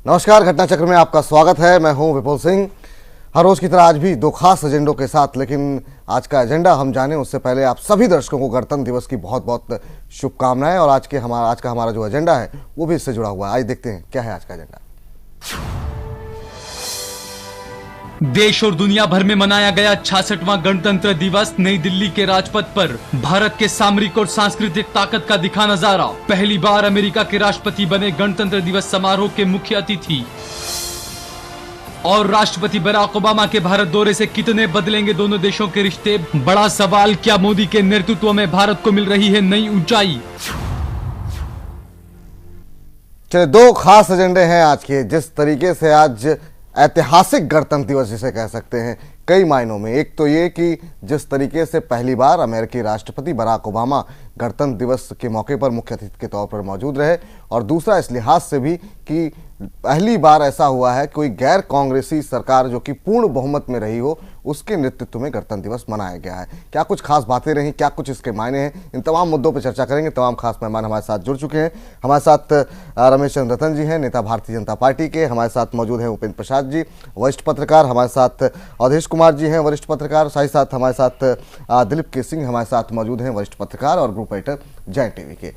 नमस्कार, घटना चक्र में आपका स्वागत है। मैं हूं विपुल सिंह। हर रोज की तरह आज भी दो खास एजेंडों के साथ, लेकिन आज का एजेंडा हम जाने उससे पहले आप सभी दर्शकों को गणतंत्र दिवस की बहुत बहुत शुभकामनाएं। और आज का हमारा जो एजेंडा है वो भी इससे जुड़ा हुआ है। आज देखते हैं क्या है आज का एजेंडा। देश और दुनिया भर में मनाया गया 66वां गणतंत्र दिवस। नई दिल्ली के राजपथ पर भारत के सामरिक और सांस्कृतिक ताकत का दिखा नजारा। पहली बार अमेरिका के राष्ट्रपति बने गणतंत्र दिवस समारोह के मुख्य अतिथि। और राष्ट्रपति बराक ओबामा के भारत दौरे से कितने बदलेंगे दोनों देशों के रिश्ते? बड़ा सवाल, क्या मोदी के नेतृत्व में भारत को मिल रही है नई ऊंचाई? चलिए, दो खास एजेंडे हैं आज के। जिस तरीके से आज ऐतिहासिक गणतंत्र दिवस जिसे कह सकते हैं कई मायनों में, एक तो ये कि जिस तरीके से पहली बार अमेरिकी राष्ट्रपति बराक ओबामा गणतंत्र दिवस के मौके पर मुख्य अतिथि के तौर पर मौजूद रहे, और दूसरा इस लिहाज से भी कि पहली बार ऐसा हुआ है कोई गैर कांग्रेसी सरकार जो कि पूर्ण बहुमत में रही हो उसके नेतृत्व में गणतंत्र दिवस मनाया गया है। क्या कुछ खास बातें रही, क्या कुछ इसके मायने हैं, इन तमाम मुद्दों पर चर्चा करेंगे। तमाम खास मेहमान हमारे साथ जुड़ चुके हैं। हमारे साथ रमेश चंद्र रतन जी हैं, नेता भारतीय जनता पार्टी के। हमारे साथ मौजूद हैं उपेंद्र प्रसाद जी, वरिष्ठ पत्रकार। हमारे साथ अवधेश कुमार जी हैं, वरिष्ठ पत्रकार। साथ हमारे साथ दिलीप के सिंह हमारे साथ मौजूद हैं, वरिष्ठ पत्रकार और ग्रुप एडिटर जय टीवी के।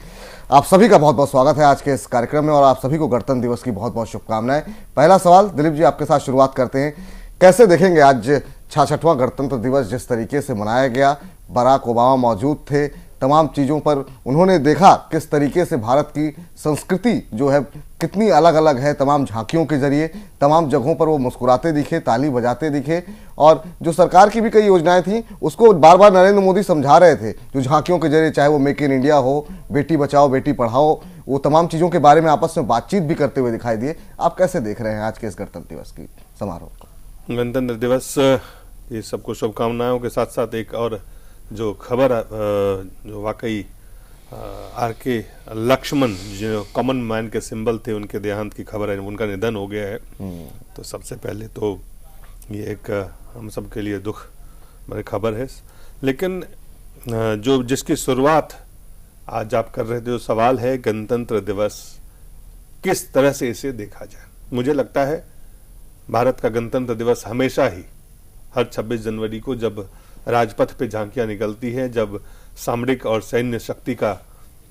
आप सभी का बहुत बहुत स्वागत है आज के इस कार्यक्रम में, और आप सभी को गणतंत्र दिवस की बहुत बहुत शुभकामनाएं। पहला सवाल दिलीप जी, आपके साथ शुरुआत करते हैं। कैसे देखेंगे आज 66वां गणतंत्र दिवस जिस तरीके से मनाया गया? बराक ओबामा मौजूद थे, तमाम चीज़ों पर उन्होंने देखा किस तरीके से भारत की संस्कृति जो है कितनी अलग अलग है। तमाम झांकियों के जरिए तमाम जगहों पर वो मुस्कुराते दिखे, ताली बजाते दिखे, और जो सरकार की भी कई योजनाएं थी उसको बार बार नरेंद्र मोदी समझा रहे थे, जो झांकियों के जरिए, चाहे वो मेक इन इंडिया हो, बेटी बचाओ बेटी पढ़ाओ, वो तमाम चीज़ों के बारे में आपस में बातचीत भी करते हुए दिखाई दिए। आप कैसे देख रहे हैं आज के इस गणतंत्र दिवस की समारोह को? गणतंत्र दिवस ये सबको शुभकामनाओं के साथ साथ एक और जो खबर जो वाकई आर.के. लक्ष्मण जो कॉमन मैन के सिंबल थे, उनके देहांत की खबर है, उनका निधन हो गया है। तो सबसे पहले तो ये एक हम सब के लिए दुख भरी खबर है। लेकिन जो जिसकी शुरुआत आज आप कर रहे थे, जो सवाल है गणतंत्र दिवस किस तरह से इसे देखा जाए। मुझे लगता है भारत का गणतंत्र दिवस हमेशा ही हर 26 जनवरी को जब राजपथ पे झांकियां निकलती हैं, जब सामरिक और सैन्य शक्ति का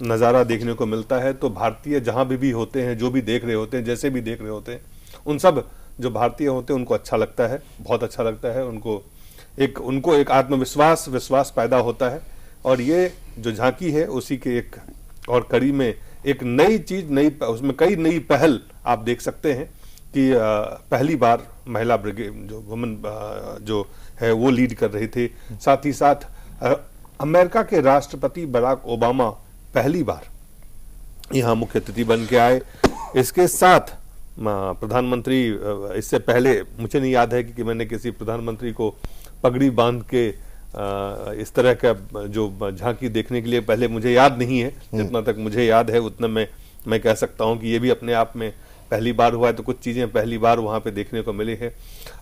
नज़ारा देखने को मिलता है, तो भारतीय जहां भी होते हैं, जो भी देख रहे होते हैं, जैसे भी देख रहे होते हैं, उन सब जो भारतीय होते हैं उनको अच्छा लगता है, बहुत अच्छा लगता है। उनको एक विश्वास पैदा होता है। और ये जो झांकी है उसी के एक और कड़ी में एक नई चीज, उसमें कई नई पहल आप देख सकते हैं कि पहली बार महिला ब्रिगेड जो वुमेन जो है वो लीड कर रही थी। साथ ही साथ अमेरिका के राष्ट्रपति बराक ओबामा पहली बार यहाँ मुख्य अतिथि बन के आए। इसके साथ प्रधानमंत्री, इससे पहले मुझे नहीं याद है कि मैंने किसी प्रधानमंत्री को पगड़ी बांध के इस तरह का जो झांकी देखने के लिए पहले मुझे याद नहीं है। जितना तक मुझे याद है उतना मैं कह सकता हूँ कि ये भी अपने आप में पहली बार हुआ है। तो कुछ चीजें पहली बार वहां पे देखने को मिली है।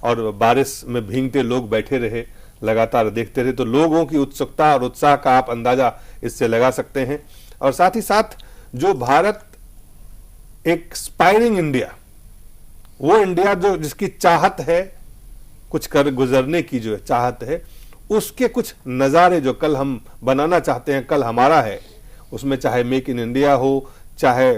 और बारिश में भीगते लोग बैठे रहे, लगातार देखते रहे, तो लोगों की उत्सुकता और उत्साह का आप अंदाजा इससे लगा सकते हैं। और साथ ही साथ जो भारत एक स्पायरिंग इंडिया, वो इंडिया जो जिसकी चाहत है, कुछ कर गुजरने की जो चाहत है, उसके कुछ नज़ारे जो कल हम बनाना चाहते हैं, कल हमारा है, उसमें चाहे मेक इन इंडिया हो, चाहे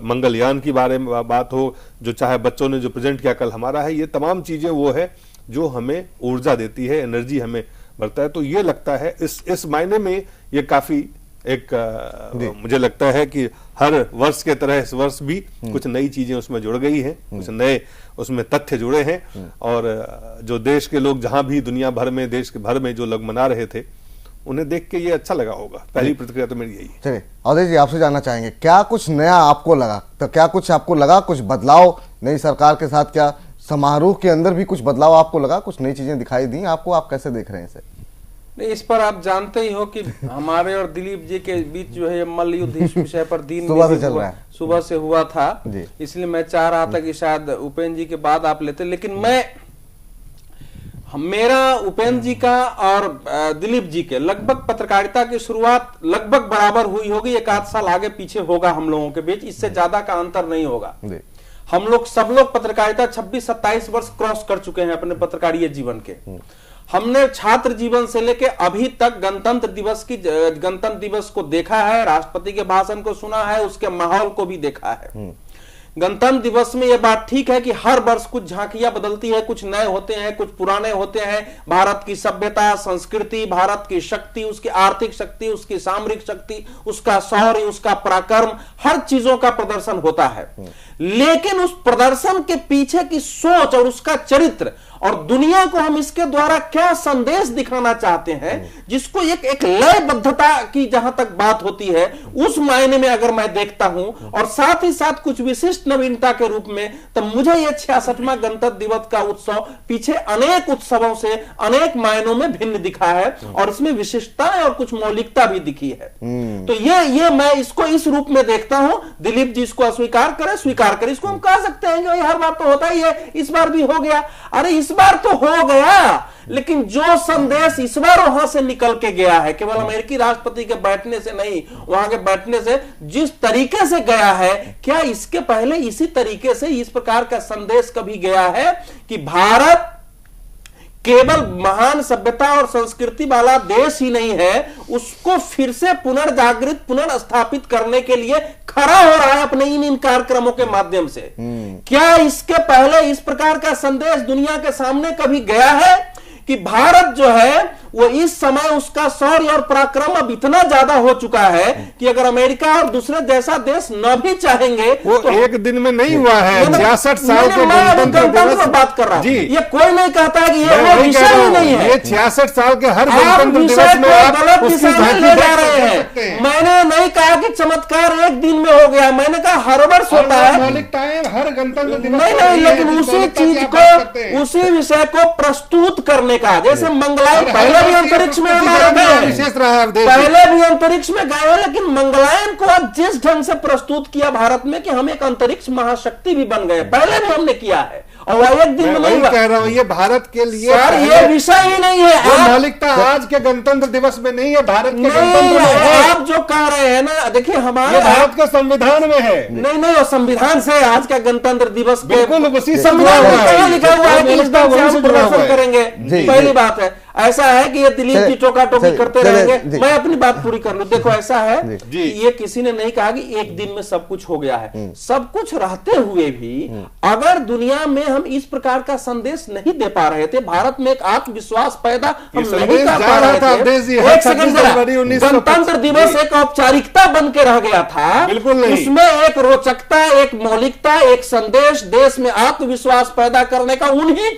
मंगलयान की बारे में बात हो, जो चाहे बच्चों ने जो प्रेजेंट किया, कल हमारा है, ये तमाम चीजें वो है जो हमें ऊर्जा देती है, एनर्जी हमें बढ़ता है। तो ये लगता है इस मायने में ये काफी एक मुझे लगता है कि हर वर्ष के तरह इस वर्ष भी कुछ नई चीजें उसमें जुड़ गई हैं, कुछ नए उसमें तथ्य जुड़े हैं। और जो देश के लोग जहां भी दुनिया भर में, देश के भर में जो लोग मना रहे थे, उन्हें देख के ये अच्छा लगा होगा। पहली प्रतिक्रिया तो मेरी यही है। चलिए अवधेश जी, आपसे जानना चाहेंगे, क्या कुछ नया आपको लगा? तो क्या कुछ आपको लगा, कुछ बदलाव नई सरकार के साथ? क्या समारोह के अंदर भी कुछ बदलाव आपको लगा, कुछ नई चीजें दिखाई दी आपको? आप कैसे देख रहे हैं इसे? नहीं, इस पर आप जानते ही हो कि हमारे और दिलीप जी के बीच जो है मल्ल युद्ध इस विषय पर दिन सुबह से हुआ था। इसलिए मैं चाह रहा था कि शायद उपेंद्र जी के बाद आप लेते, लेकिन मेरा उपेंद्र जी का और दिलीप जी के लगभग पत्रकारिता की शुरुआत लगभग बराबर हुई होगी। एक आध साल आगे पीछे होगा हम लोगों के बीच, इससे ज्यादा का अंतर नहीं होगा। हम लोग सब लोग पत्रकारिता 26-27 वर्ष क्रॉस कर चुके हैं अपने पत्रकारीय जीवन के। हमने छात्र जीवन से लेके अभी तक गणतंत्र दिवस को देखा है, राष्ट्रपति के भाषण को सुना है, उसके माहौल को भी देखा है। गणतंत्र दिवस में यह बात ठीक है कि हर वर्ष कुछ झांकियां बदलती है, कुछ नए होते हैं, कुछ पुराने होते हैं। भारत की सभ्यता, संस्कृति, भारत की शक्ति, उसकी आर्थिक शक्ति, उसकी सामरिक शक्ति, उसका शौर्य, उसका पराक्रम, हर चीजों का प्रदर्शन होता है। लेकिन उस प्रदर्शन के पीछे की सोच और उसका चरित्र और दुनिया को हम इसके द्वारा क्या संदेश दिखाना चाहते हैं, जिसको एक लयबद्धता की जहां तक बात होती है, उस मायने में अगर मैं देखता हूं और साथ ही साथ कुछ विशिष्ट नवीनता के रूप में, तो मुझे यह 66वां गणतंत्र दिवस का उत्सव पीछे अनेक उत्सवों से अनेक मायनों में भिन्न दिखा है और इसमें विशिष्टता और कुछ मौलिकता भी दिखी है। तो ये मैं इसको इस रूप में देखता हूं। दिलीप जी इसको अस्वीकार करे, स्वीकार करे, इसको हम कह सकते हैं कि हर बार तो होता ही है, इस बार भी हो गया। अरे इस बार तो हो गया, लेकिन जो संदेश इस बार वहां से निकल के गया है, केवल अमेरिकी राष्ट्रपति के बैठने से नहीं, वहां के बैठने से जिस तरीके से गया है, क्या इसके पहले इसी तरीके से इस प्रकार का संदेश कभी गया है कि भारत केवल महान सभ्यता और संस्कृति वाला देश ही नहीं है, उसको फिर से पुनर्जागृत, पुनर्स्थापित करने के लिए खड़ा हो रहा है अपने इन कार्यक्रमों के माध्यम से। क्या इसके पहले इस प्रकार का संदेश दुनिया के सामने कभी गया है कि भारत जो है वो इस समय उसका शौर्य और पराक्रम अब इतना ज्यादा हो चुका है कि अगर अमेरिका और दूसरे जैसा देश न भी चाहेंगे वो तो एक दिन में नहीं हुआ है। 66 साल के गणतंत्र दिवस बात कर रहा हूं। ये कोई नहीं कहता है कि ये वो विषय ही नहीं है। ये 66 साल के हर गणतंत्र दिवस में आप गलत दिशा में ले जा रहे हैं। मैंने नहीं कहा कि चमत्कार एक दिन में हो गया, मैंने कहा हर वर्ष होता है, मौलिकताएं हर गणतंत्र दिवस नहीं, लेकिन उसी चीज को, उसी विषय को प्रस्तुत करने का, जैसे मंगलायन पहले भी अंतरिक्ष में विशेष रहा है, पहले भी अंतरिक्ष में गए, लेकिन मंगलायन को अब जिस ढंग से प्रस्तुत किया भारत में कि हम एक अंतरिक्ष महाशक्ति भी बन गए, पहले भी हमने किया है और वह एक दिन में नहीं कह रहा हूं। ये भारत के लिए सर ये विषय ही नहीं है। मौलिकता आज के गणतंत्र दिवस में नहीं है, भारत के गणतंत्र में आप जो कह रहे हैं ना, देखिए हमारे भारत के संविधान में है। नहीं, और संविधान से आज का गणतंत्र दिवस बिल्कुल उसी संविधान में कहां लिखा हुआ है कि इस दिन से हम प्रदर्शन करेंगे? पहली बात है ऐसा है कि ये दिलीप जी टोका टोकी करते रहेंगे। मैं अपनी बात पूरी कर लूं। देखो ऐसा है कि ये किसी ने नहीं कहा कि एक दिन में सब कुछ हो गया है। सब कुछ रहते हुए भी अगर दुनिया में हम इस प्रकार का संदेश नहीं दे पा रहे थे, भारत में एक आत्मविश्वास पैदा हम नहीं कर पा रहे थे। एक सेकंड, गणतंत्र दिवस एक औपचारिकता बन के रह गया था, उसमें एक रोचकता, एक मौलिकता, एक संदेश देश में आत्मविश्वास पैदा करने का उन्हीं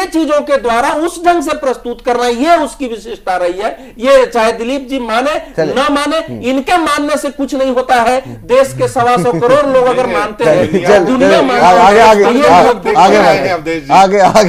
चीजों के द्वारा उस ढंग से प्रस्तुत करना, ये उसकी विशेषता रही है। ये चाहे दिलीप जी माने न माने, इनके मानने से कुछ नहीं होता है। देश के 125 करोड़ लोग अगर मानते हैं, दुनिया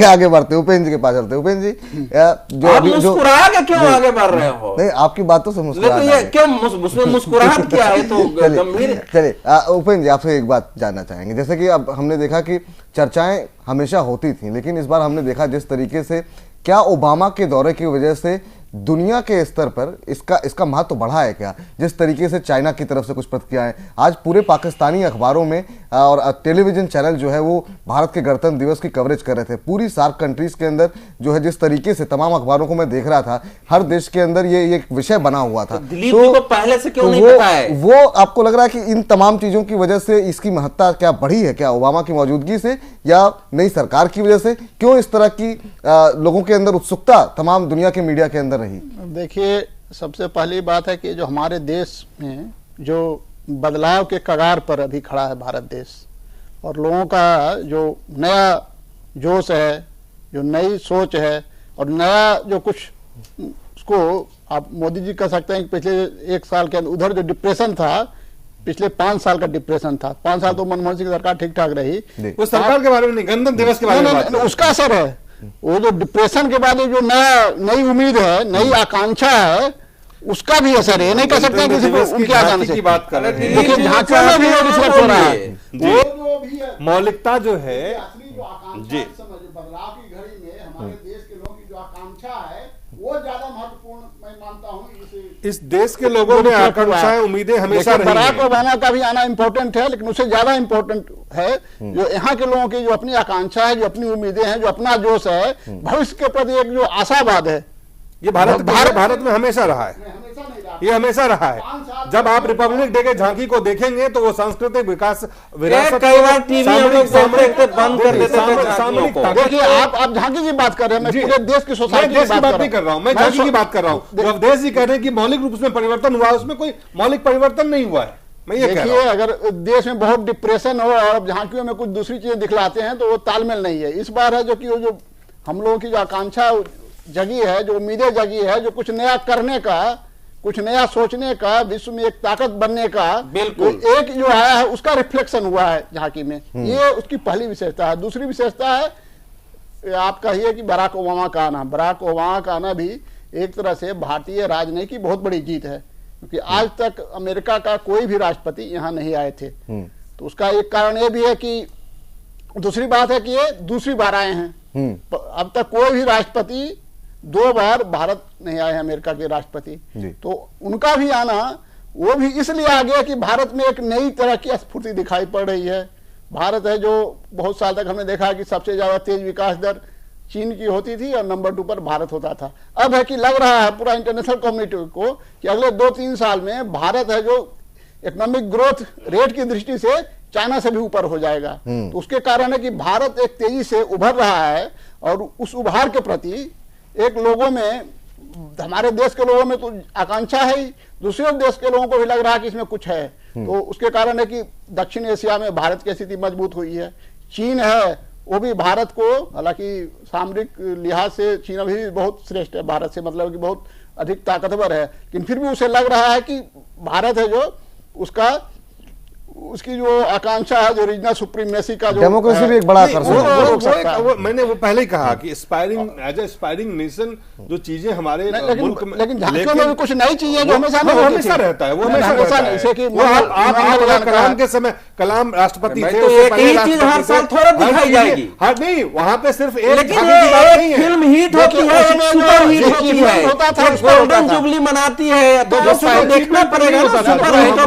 आगे बढ़ते। उपेंद्र जी के पास चलते। उपेंद्र जी, आप मुस्कुरा के क्यों आगे बढ़ रहे हो? नहीं, आपकी बातों से मुस्कुराहट, क्यों उसमें मुस्कुराहट क्या है? तो गंभीर। चलिए उपेंद्र जी, आपसे एक बात जानना चाहेंगे। जैसे कि अब हमने देखा कि चर्चाएं हमेशा होती थी, लेकिन इस बार हमने देखा जिस तरीके से क्या ओबामा के दौरे की वजह से दुनिया के स्तर पर इसका महत्व बढ़ा है क्या? जिस तरीके से चाइना की तरफ से कुछ प्रतिक्रियाएं, आज पूरे पाकिस्तानी अखबारों में और टेलीविजन चैनल जो है वो भारत के गणतंत्र दिवस की कवरेज कर रहे थे। पूरी सार्क कंट्रीज के अंदर जो है जिस तरीके से तमाम अखबारों को मैं देख रहा था, हर देश के अंदर ये एक विषय बना हुआ था। दिलीप जी को पहले से क्यों नहीं पता है? वो आपको लग रहा है कि इन तमाम चीजों की वजह से इसकी महत्ता क्या बढ़ी है क्या, ओबामा की मौजूदगी से या नई सरकार की वजह से? क्यों इस तरह की लोगों के अंदर उत्सुकता तमाम दुनिया के मीडिया के अंदर रही? देखिए, सबसे पहली बात है कि जो हमारे देश में जो बदलाव के कगार पर अभी खड़ा है भारत देश, और लोगों का जो नया जोश है, जो नई सोच है और नया जो कुछ, उसको आप मोदी जी कह सकते हैं कि पिछले 1 साल के अंदर उधर जो डिप्रेशन था, पिछले 5 साल का डिप्रेशन था। 5 साल तो मनमोहन सिंह की सरकार ठीक ठाक रही, वो सरकार के बारे में नहीं, गणतंत्र दिवस के बारे में उसका असर है। वो जो डिप्रेशन के बाद जो नई उम्मीद है, नई आकांक्षा है, उसका भी असर है। नहीं कह सकते उनकी आकांक्षा की बात कर रहे हैं, ढांचे में भी रिफ्लेक्ट हो रहा है। मौलिकता जो है जी, बदलाव की घड़ी में हमारे देश के लोगों की जो आकांक्षा है वो ज्यादा महत्वपूर्ण मैं मानता हूँ। इस देश के लोगों में आकांक्षाएं, उम्मीदें हमेशा रही हैं। बराक ओबामा का भी आना इंपॉर्टेंट है, लेकिन उससे ज्यादा इंपॉर्टेंट है जो यहाँ के लोगों की जो अपनी आकांक्षा है, जो अपनी उम्मीदें हैं, जो अपना जोश है, भविष्य के प्रति एक जो आशावाद है। ये भारत में हमेशा रहा है, ये हमेशा रहा है। जब आप रिपब्लिक डे के झांकी को देखेंगे तो वो सांस्कृतिक विकास विरासत कई बार टीवी हम लोग बंद कर देते हैं। देखिए आप झांकी की बात कर रहे हैं, मैं पूरे देश की सोसाइटी की बात नहीं कर रहा हूँ, मैं झांकी की बात कर रहा हूँ। अवधेश जी कह रहे हैं कि मौलिक रूप में परिवर्तन हुआ, उसमें कोई मौलिक परिवर्तन नहीं हुआ है। मैं ये कह रहा हूं। अगर देश में बहुत डिप्रेशन हो और झांकियों में कुछ दूसरी चीजें दिखलाते हैं तो वो तालमेल नहीं है। इस बार है जो कि जो हम लोगों की जो आकांक्षा जगी है, जो उम्मीदें जगी है, जो कुछ नया करने का, कुछ नया सोचने का, विश्व में एक ताकत बनने का बिल्कुल एक जो आया है उसका रिफ्लेक्शन हुआ है झांकी में। ये उसकी पहली विशेषता है। दूसरी विशेषता है आप कहिए कि बराक ओबामा का आना। बराक ओबामा का आना भी एक तरह से भारतीय राजनीति की बहुत बड़ी जीत है, क्योंकि आज तक अमेरिका का कोई भी राष्ट्रपति यहाँ नहीं आए थे। तो उसका एक कारण ये भी है कि दूसरी बात है कि ये दूसरी बार आए हैं। अब तक कोई भी राष्ट्रपति 2 बार भारत नहीं आए हैं, अमेरिका के राष्ट्रपति। तो उनका भी आना वो भी इसलिए आ गया कि भारत में एक नई तरह की स्फूर्ति दिखाई पड़ रही है। भारत है जो बहुत साल तक हमने देखा कि सबसे ज्यादा तेज विकास दर चीन की होती थी और नंबर 2 पर भारत होता था। अब है कि लग रहा है पूरा इंटरनेशनल कम्युनिटी को कि अगले 2-3 साल में भारत है जो इकोनॉमिक ग्रोथ रेट की दृष्टि से चाइना से भी ऊपर हो जाएगा। तो उसके कारण है कि भारत एक तेजी से उभर रहा है और उस उभार के प्रति एक लोगों में, हमारे देश के लोगों में तो आकांक्षा है ही, दूसरे देश के लोगों को भी लग रहा है कि इसमें कुछ है। तो उसके कारण है कि दक्षिण एशिया में भारत की स्थिति मजबूत हुई है। चीन है वो भी भारत को, हालांकि सामरिक लिहाज से चीन अभी बहुत श्रेष्ठ है भारत से, मतलब कि बहुत अधिक ताकतवर है, लेकिन फिर भी उसे लग रहा है कि भारत है जो उसकी जो आकांक्षा है, जो रीजनल सुप्रीमेसी का जो डेमोक्रेसी भी एक बड़ा आकर्षण है। मैंने वो पहले ही कहा कि एस्पायरिंग नेशन जो चीजें हमारे मुल्क में, लेकिन झांकियों में कुछ नई चीजें जो हमेशा रहता है, वो हमेशा रहता है। कलाम के समय कलाम राष्ट्रपति थे, एक ही चीज हर साल थोड़ा दिखाई जाएगी। हाँ नहीं, वहां पे सिर्फ एक फिल्म हिट होती है, सुपर हिट होती है, गोल्डन जुबली मनाती है, तो देखना पड़ेगा ना सुपर हिट।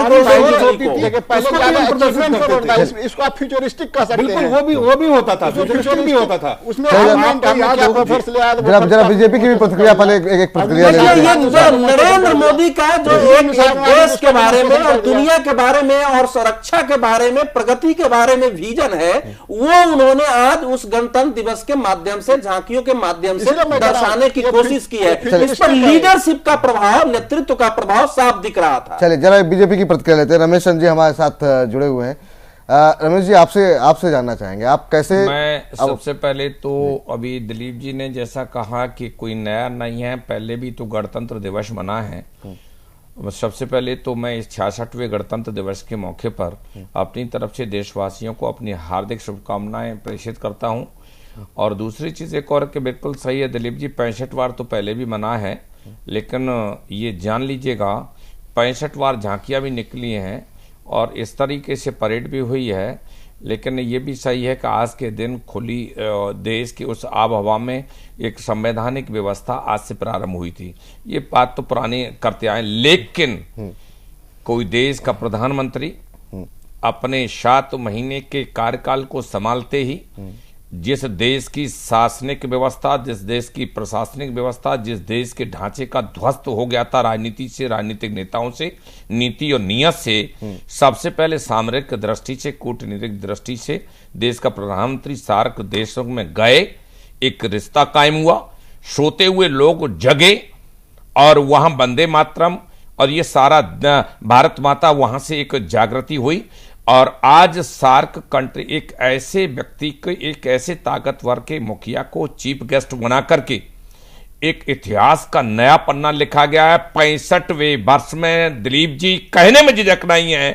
इसको आप फ्यूचरिस्टिक कह सकते हैं। वो भी होता था, फ्यूचरिस्टिक भी होता था उसमें। जरा बीजेपी की भी प्रतिक्रिया, पहले एक प्रतिक्रिया नरेंद्र मोदी का जो एक देश के बारे में और दुनिया के बारे में और सुरक्षा के बारे में, प्रगति के बारे में विजन है, वो उन्होंने आज उस गणतंत्र दिवस के माध्यम से, झांकियों के माध्यम से दर्शाने की कोशिश की है। इस पर लीडरशिप का प्रभाव, नेतृत्व का प्रभाव साफ दिख रहा था। चलिए जरा बीजेपी की प्रतिक्रिया लेते हैं। रमेश जी हमारे साथ जुड़े हुए हैं। रमेश जी आपसे जानना चाहेंगे, आप कैसे। मैं सबसे पहले तो अभी दिलीप जी ने जैसा कहा कि कोई नया नहीं है, पहले भी तो गणतंत्र दिवस मना है। सबसे पहले तो मैं इस 66वें गणतंत्र दिवस के मौके पर अपनी तरफ से देशवासियों को अपनी हार्दिक शुभकामनाएं प्रेषित करता हूं। और दूसरी चीज एक और कि बिल्कुल सही है दिलीप जी, 65 बार तो पहले भी मना है, लेकिन ये जान लीजिएगा 65 बार झांकियां भी निकली हैं और इस तरीके से परेड भी हुई है। लेकिन ये भी सही है कि आज के दिन खुली देश की उस आब हवा में एक संवैधानिक व्यवस्था आज से प्रारंभ हुई थी। ये बात तो पुरानी करते आए, लेकिन कोई देश का प्रधानमंत्री अपने 7 महीने के कार्यकाल को संभालते ही जिस देश की शासनिक व्यवस्था, जिस देश की प्रशासनिक व्यवस्था, जिस देश के ढांचे का ध्वस्त हो गया था राजनीति से, राजनीतिक नेताओं से, नीति और नियत से, सबसे पहले सामरिक दृष्टि से, कूटनीतिक दृष्टि से देश का प्रधानमंत्री सार्क देशों में गए, एक रिश्ता कायम हुआ, सोते हुए लोग जगे और वहां वंदे मातरम और ये सारा भारत माता, वहां से एक जागृति हुई। और आज सार्क कंट्री एक ऐसे व्यक्ति को, एक ऐसे ताकतवर के मुखिया को चीफ गेस्ट बना करके एक इतिहास का नया पन्ना लिखा गया है। 65वें वर्ष में दिलीप जी कहने में झिझक नहीं है,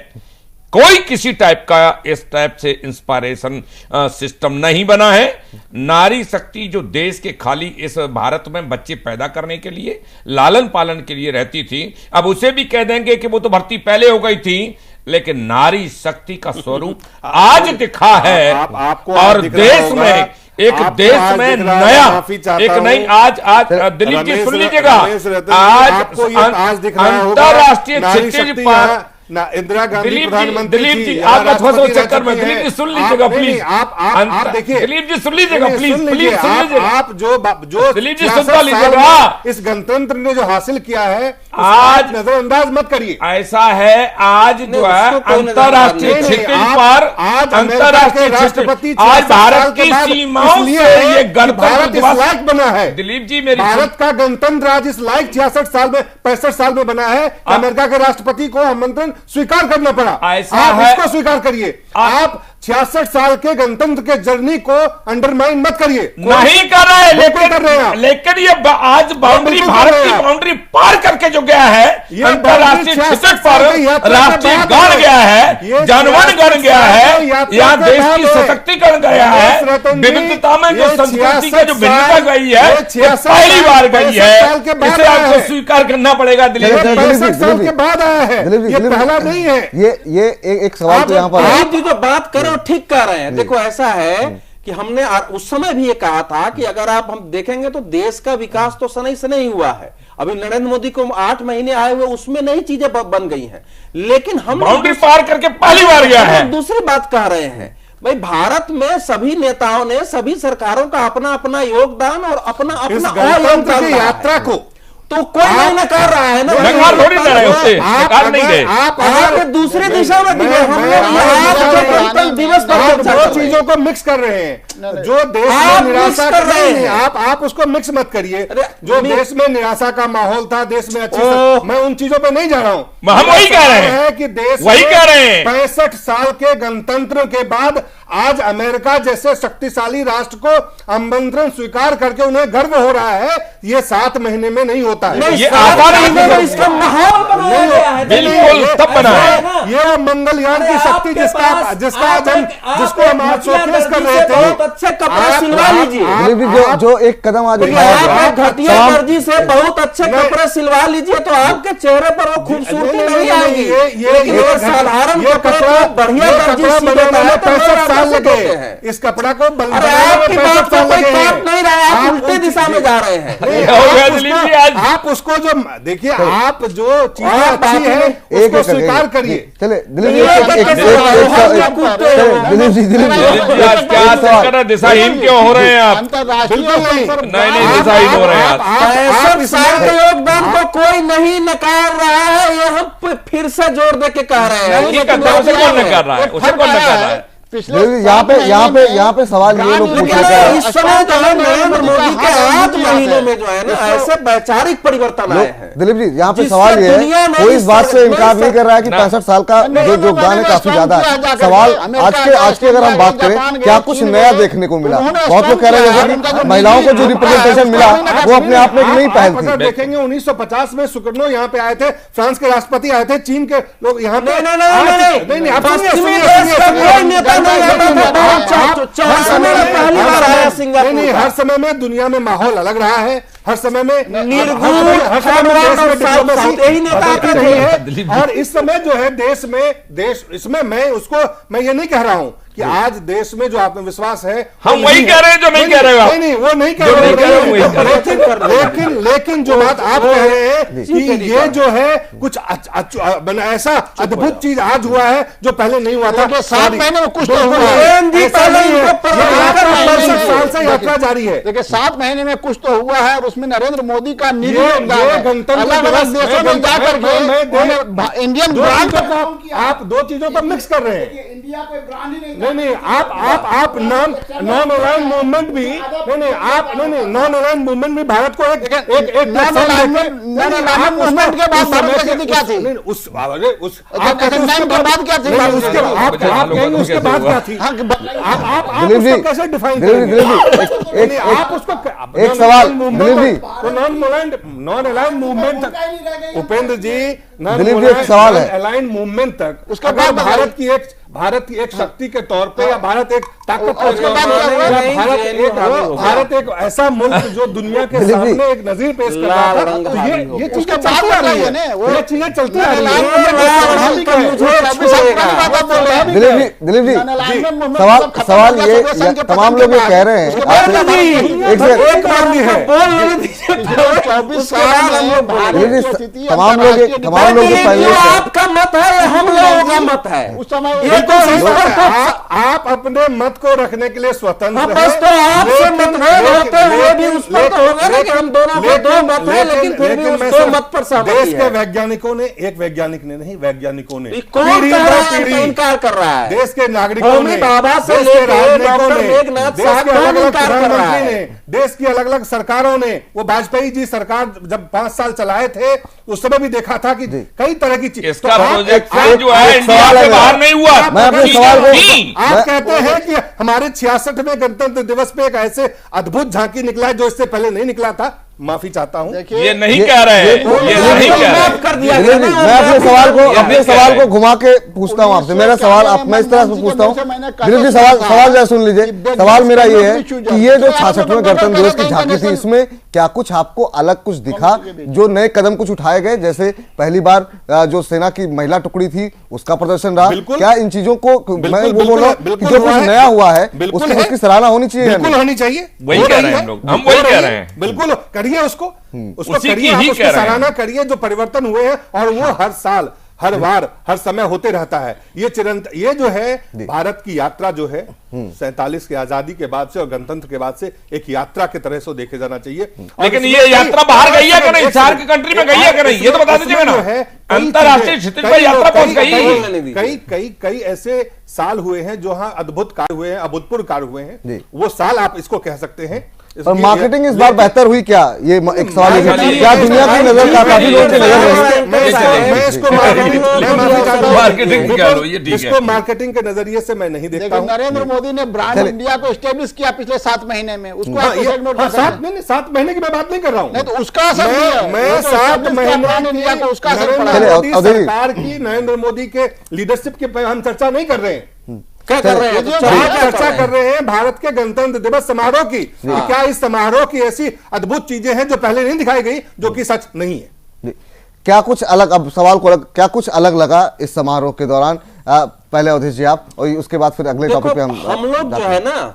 कोई किसी टाइप का इस टाइप से इंस्पायरेशन सिस्टम नहीं बना है। नारी शक्ति जो देश के खाली इस भारत में बच्चे पैदा करने के लिए, लालन पालन के लिए रहती थी, अब उसे भी कह देंगे कि वो तो भर्ती पहले हो गई थी, लेकिन नारी शक्ति का स्वरूप आज दिखा है। और देश में एक देश में नया एक नई आज दिलीप जी सुन लीजिएगा, आज अंतरराष्ट्रीय क्षितिज पर इंदिरा गांधी प्रधानमंत्री दिलीप जी आप चक्कर में दिलीप जी सुन लीजिएगा प्लीज, आप देखिए दिलीप जी सुन लीजिएगा प्लीज सुन लीजिएगा, आप जो दिलीप जी सुनता लीजिएगा, इस गणतंत्र ने जो हासिल किया है आज नजरअंदाज मत करिए। ऐसा है आज जो है अंतरराष्ट्रीय क्षितिज पर अंतरराष्ट्रीय राष्ट्रपति आज भारत की सीमाओं से ये गणतंत्र दिवस बना है। दिलीप जी मेरी भारत का गणतंत्र आज इस लायक 65 साल में बना है। अमेरिका के राष्ट्रपति को आमंत्रण स्वीकार करना पड़ा, ऐसा आप है, इसको स्वीकार करिए। आप 66 साल के गणतंत्र के जर्नी को अंडरमाइन मत करिए। नहीं कर रहे लेकिन ये आज बाउंड्री भारत की बाउंड्री पार करके जो गया है अंतरराष्ट्रीय क्षितिज पर, राष्ट्रीय गण गया है, जनगण गण गया है, यहाँ देश की सशक्तिकरण गया है, विविधता में जो संस्कृति का जो भिन्नता गई है पहली बार गई है, इसे आपको स्वीकार करना पड़ेगा। दिलीप 65 साल के बाद आया है, ये पहला नहीं है। ये एक सवाल तो यहाँ पर आप जो बात करो ठीक कह रहे हैं। देखो ऐसा है कि हमने उस समय भी ये कहा था कि अगर हम देखेंगे तो देश का विकास तो सनई से नहीं हुआ है। अभी नरेंद्र मोदी को 8 महीने आए हुए उसमें नई चीजें बन गई हैं, लेकिन हम बाउंड्री पार करके पहली बार गया है। दूसरी बात कह रहे हैं भाई, भारत में सभी नेताओं ने, सभी सरकारों का अपना अपना योगदान और अपना यात्रा को तो कोई नहीं नकार रहा है ना, नकार थोड़ी ना रहे उससे, नकार नहीं दे। आप दूसरे दिशा में दिवस पर दो चीजों को मिक्स कर रहे हैं। जो देश में निराशा कर रहे हैं आप उसको मिक्स मत करिए। जो देश में निराशा का माहौल था, देश में अच्छी, मैं उन चीजों पे नहीं जा रहा हूँ। हम वही कह रहे हैं कि देश वही कह रहे हैं 65 साल के गणतंत्र के बाद आज अमेरिका जैसे शक्तिशाली राष्ट्र को आमंत्रण स्वीकार करके उन्हें गर्व हो रहा है। ये 7 महीने में नहीं होता है, ये इसका माहौल बनाया गया है, बिल्कुल तब बना है। ये मंगलयान की शक्ति जिसको हम आज शोकेस कर रहे थे, बहुत अच्छे कपड़े सिलवा लीजिए। जो एक कदम आज उठाया गया, घटिया दर्जी से बहुत अच्छे कपड़े सिलवा लीजिए तो आपके चेहरे पर वो खूबसूरती नहीं आएगी। ये साधारण कपड़ा बढ़िया दर्जी सिलवाना है 65 साल लगे। इस कपड़ा को आपकी बात का कोई काट नहीं रहा है, आप उल्टे दिशा में जा रहे हैं। आप उसको जो देखिए, आप जो चीजें अच्छी है उसको स्वीकार करिए। चले दिलीप जी दिशाहीन क्यों हो रहे हैं आप? नहीं दिशाहीन हो रहे हैं आप। 65 साल के योगदान को कोई नहीं नकार रहा है, ये हम फिर से जोर दे के कह रहे हैं। उसे कौन नकार रहा है? उसे कौन नकार रहा है? यहाँ पे सवाल ये लोग पूछ रहे हैं, इस समय जो है नरेंद्र मोदी के 8 महीनों में जो है ना ऐसे वैचारिक परिवर्तन आए हैं। दिलीप जी यहाँ पे सवाल ये है, कोई इस बात से इनकार नहीं कर रहा है कि 65 साल का जो योगदान है काफी ज्यादा है। सवाल आज के अगर हम बात करें, क्या कुछ नया देखने को मिला? बहुत लोग कह रहे हैं महिलाओं को जो रिप्रेजेंटेशन मिला वो अपने आप में नहीं पहल थी। देखेंगे 1950 में सुकर्नो यहाँ पे आए थे, फ्रांस के राष्ट्रपति आए थे, चीन के लोग यहाँ पे हर समय में दुनिया में माहौल अलग रहा है, हर समय में और इस समय जो है देश इसमें मैं ये नहीं कह रहा हूं कि आज देश में जो आत्मविश्वास है, हम वही कह रहे हैं जो नहीं कह रहे हो। नहीं वो नहीं कह रहे, लेकिन जो बात आप कह रहे हैं कि ये जो है कुछ ऐसा अद्भुत चीज आज हुआ है जो पहले नहीं हुआ था। 7 महीने में कुछ तो हुआ है, साल से यात्रा जारी है। देखिए 7 महीने में कुछ तो हुआ है और उसमें नरेंद्र मोदी का गणतंत्र अलग देशों में जाकर इंडियन ब्रांड, आप दो चीजों पर मिक्स कर रहे हैं। इंडिया कोई ब्रांड ही नहीं। नहीं आप नॉन अलाइन मूवमेंट भी नॉन अलाइन मूवमेंट भी भारत को एक मूवमेंट के बाद भारत की स्थिति क्या थी? आप उसके बाद क्या थी? आप कैसे डिफाइन करेंगे? आप उसको एक सवाल नॉन अलाइन मूवमेंट तक, उपेंद्र जी, एक सवाल है, अलाइन मूवमेंट तक उसका भारत की एक शक्ति के तौर पे या भारत एक भारत एक ऐसा मुल्क जो दुनिया के सामने एक नजीर पेश कर रहा था, तो ये चीजें चलती आ रही है, ये चीजें चलती आ रही है। दिलीप जी, सवाल ये तमाम लोग ये कह रहे हैं, तमाम लोग आपका मत है, हम लोगों का मत है, उस समय आप अपने मत को रखने के लिए स्वतंत्र हैं। बस तो आपसे मतभेद होते हुए भी उस पर तो होगा ना कि हम दोनों के दो मत है, लेकिन फिर भी उस दो मत पर सहमति है। देश के वैज्ञानिकों ने, एक वैज्ञानिक ने नहीं, वैज्ञानिकों ने कौन कह रहा है इनकार कर रहा है? देश के नागरिकों ने, बाबा से लेकर डॉक्टर मेघनाथ साहब देश की अलग अलग सरकारों ने, वो वाजपेयी जी सरकार जब 5 साल चलाए थे उस समय भी देखा था कि कई तरह की चीज, इसका प्रोजेक्ट जो है इंडिया से बाहर नहीं हुआ। मैं अपने सवाल को, आप कहते हैं कि हमारे 66वें गणतंत्र दिवस पे एक ऐसे अद्भुत झांकी निकला है जो इससे पहले नहीं निकला था। माफी चाहता हूं, ये नहीं कह रहे हैं, ये नहीं कह रहे हैं। मैं अपने सवाल को घुमा के पूछता हूं आपसे। मेरा सवाल मैं इस तरह से पूछता हूं, दिलीप जी सवाल जरा सुन लीजिए। सवाल मेरा ये है कि ये जो 66वें गणतंत्र दिवस की झांकी थी, इसमें क्या कुछ आपको अलग कुछ दिखा, जो नए कदम कुछ उठाए गए? जैसे पहली बार जो सेना की महिला टुकड़ी थी उसका प्रदर्शन रहा, क्या इन चीजों को, मैं वो बोल रहा हूं कि जो कुछ नया हुआ है उसकी सराहना होनी चाहिए? बिल्कुल होनी चाहिए, वही कह रहे हैं हम लोग, हम वही कह रहे हैं। बिल्कुल करिए, उसको करिए, आप उसकी सराहना करिए जो परिवर्तन हुए हैं, और वो हर साल, हर बार, हर समय होते रहता है। ये जो है भारत की यात्रा जो है 47 की आजादी के बाद से और गणतंत्र के बाद से एक यात्रा की तरह से देखे जाना चाहिए। लेकिन ये यात्रा बाहर गई है कि नहीं, सार्क कंट्री में गई है कि नहीं, ये तो बता दीजिएगा ना। अंतरराष्ट्रीय क्षितिज पर यात्रा पहुंच गई। कई ऐसे साल हुए हैं जो हाँ अद्भुत कार्य हुए हैं, अभूतपूर्व कार्य हुए हैं, वो साल आप इसको कह सकते हैं। और मार्केटिंग इस बार बेहतर हुई क्या? ये एक सवाल है, क्या दुनिया की नजर का काफी लोगों की नजर मैं इसको मार्केटिंग के नजरिए से मैं नहीं देखता हूं। नरेंद्र मोदी ने ब्रांड इंडिया को एस्टेब्लिश किया पिछले 7 महीने में, उसको 7 महीने की मैं बात नहीं कर रहा हूं। नहीं तो उसका असर मैं 7 महीने इंडिया को उसका असर पड़ा। सरकार की, नरेंद्र मोदी के लीडरशिप की हम चर्चा नहीं कर रहे हैं। क्या कर रहे हैं? चर्चा कर रहे हैं भारत के गणतंत्र दिवस समारोह की। क्या इस समारोह की ऐसी अद्भुत चीजें हैं जो पहले नहीं दिखाई गई, जो कि सच नहीं है? क्या कुछ अलग, अब सवाल को क्या कुछ अलग लगा इस समारोह के दौरान? पहले अवधेश जी आप, और उसके बाद फिर अगले टॉपिक पे हम लोग जो है ना,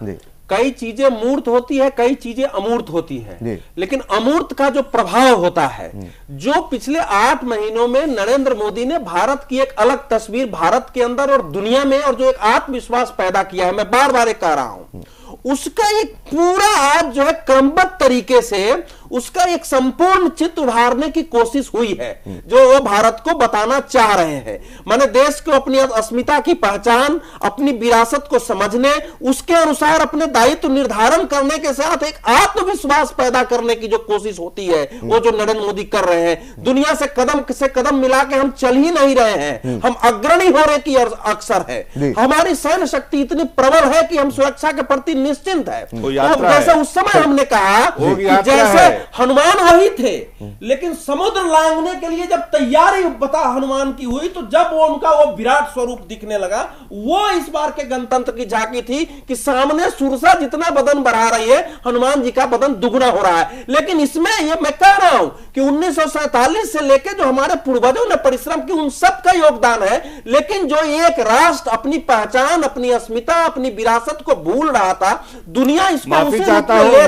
कई चीजें मूर्त होती है, कई चीजें अमूर्त होती है, लेकिन अमूर्त का जो प्रभाव होता है, जो पिछले 8 महीनों में नरेंद्र मोदी ने भारत की एक अलग तस्वीर भारत के अंदर और दुनिया में, और जो एक आत्मविश्वास पैदा किया है, मैं बार बार एक कह रहा हूं, उसका एक पूरा आज जो है क्रमबद्ध तरीके से उसका एक संपूर्ण चित्र उभारने की कोशिश हुई है, जो वो भारत को बताना चाह रहे हैं। माने देश को अपनी अस्मिता की पहचान, अपनी विरासत को समझने, उसके अनुसार अपने दायित्व निर्धारण करने के साथ एक आत्मविश्वास पैदा करने की जो कोशिश होती है, वो जो नरेंद्र मोदी कर रहे हैं। दुनिया से कदम मिला के हम चल ही नहीं रहे हैं, हम अग्रणी होने की अक्सर है। हमारी सैन्य शक्ति इतनी प्रबल है कि हम सुरक्षा के प्रति निश्चिंत है। तो जैसे उस समय हमने कहा कि जैसे हनुमान वही थे, लेकिन समुद्र लांघने के लिए जब तैयारी बता हनुमान की हुई, तो जब वो उनका वो विराट स्वरूप दिखने लगा, वो इस बार के गणतंत्र की झांकी थी कि सामने सुरसा जितना बदन बढ़ा रही है, हनुमान जी का बदन दुगना हो रहा है। लेकिन इसमें ये मैं कह रहा हूं कि 1947 से लेकर जो हमारे पूर्वजों ने परिश्रम की, उन सब का योगदान है। लेकिन जो एक राष्ट्र अपनी पहचान, अपनी अस्मिता, अपनी विरासत को भूल रहा था, दुनिया इसको माफी चाहता हूं, ये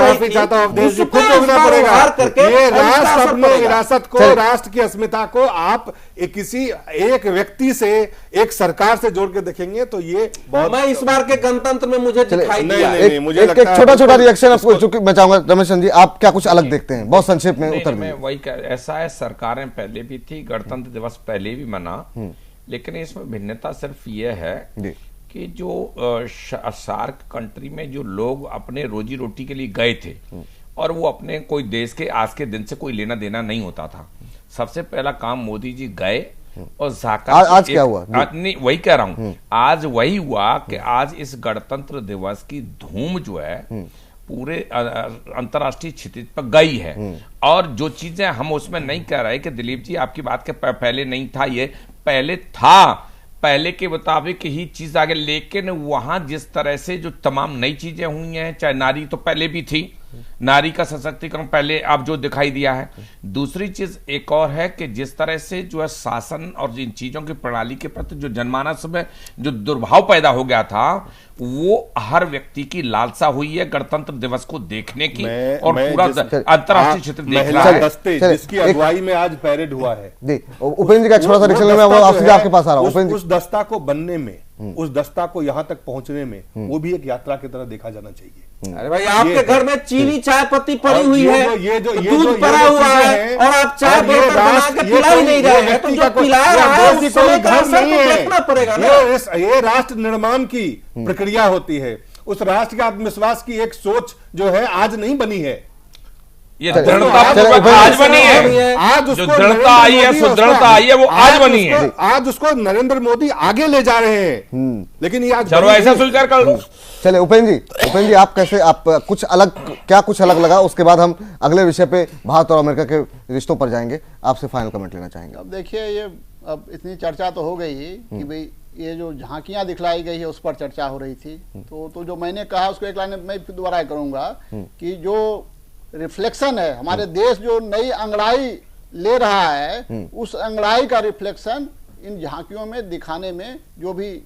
राष्ट्र अपने विरासत को, राष्ट्र की अस्मिता को आप किसी एक व्यक्ति से, एक सरकार से जोड़ के देखेंगे तो ये बहुत, मैं इस बार के गणतंत्र में मुझे दिखाई दिया। नहीं, मुझे एक छोटा रिएक्शन आपको, चूंकि मैं चाहूंगा रमेश चंद्र जी आप क्या कुछ अलग देखते हैं, बहुत संक्षेप में उत्तर दीजिए। वही ऐसा है, सरकारें पहले भी थी, गणतंत्र दिवस पहले भी मना, लेकिन इसमें भिन्नता सिर्फ ये है कि जो सार्क कंट्री में जो लोग अपने रोजी रोटी के लिए गए थे, और वो अपने कोई देश के आज के दिन से कोई लेना देना नहीं होता था। सबसे पहला काम मोदी जी गए और जाकर आज क्या हुआ? नहीं, वही कह रहा हूं, आज वही हुआ कि आज इस गणतंत्र दिवस की धूम जो है पूरे अंतर्राष्ट्रीय क्षितिज पर गई है। और जो चीजें हम उसमें नहीं कह रहे कि दिलीप जी आपकी बात के पहले नहीं था, ये पहले था। पहले के मुताबिक ही चीज आगे, लेकिन वहां जिस तरह से जो तमाम नई चीजें हुई हैं, चाहे नारी तो पहले भी थी, नारी का सशक्तिकरण पहले अब जो दिखाई दिया है। दूसरी चीज एक और है कि जिस तरह से जो है शासन और इन चीजों की प्रणाली के प्रति जो जनमानस में जो दुर्भाव पैदा हो गया था, वो हर व्यक्ति की लालसा हुई है गणतंत्र दिवस को देखने की, और पूरा अंतर्राष्ट्रीय क्षेत्र देख रहा है। दस्ते जिसकी अगुवाई में आज पैरेड हुआ है, उपेंद्र जी का छोटा सा रिएक्शन मैं आपके पास आ रहा हूं। उस दस्ता को बनने में, उस दस्ता को यहां तक पहुंचने में, वो भी एक यात्रा की तरह देखा जाना चाहिए। अरे भाई, आपके घर में चीनी चाय पत्ती पड़ी हुई है, दूध पड़ा हुआ है, और आप चाय बना के पिला ही नहीं रहे हैं, तो जो पिला रहा है उस समय का असर तो देखना पड़ेगा ना। ये राष्ट्र निर्माण की प्रक्रिया होती है। उस राष्ट्र के आत्मविश्वास की एक सोच जो है आज नहीं बनी है, ये दृढ़ता आज बनी है। आज जो दृढ़ता आई है, सुदृढ़ता आई है, वो आज बनी है। आज उसको नरेंद्र मोदी आगे ले जा रहे हैं, लेकिन ये आज चलो ऐसा स्वीकार कर लो। चले उपेंद्र जी आप कैसे, आप कुछ अलग लगा, उसके बाद हम अगले विषय पे भारत और अमेरिका के रिश्तों पर जाएंगे। आपसे फाइनल कमेंट लेना चाहेंगे। अब देखिए, ये अब इतनी चर्चा तो हो गई कि भाई ये जो झांकियां दिखलाई गई है उस पर चर्चा हो रही थी, तो जो मैंने कहा उसको एक लाइन मैं फिर दोबारा करूंगा कि जो रिफ्लेक्शन है हमारे देश जो नई अंगड़ाई ले रहा है, उस अंगड़ाई का रिफ्लेक्शन इन झांकियों में दिखाने में जो भी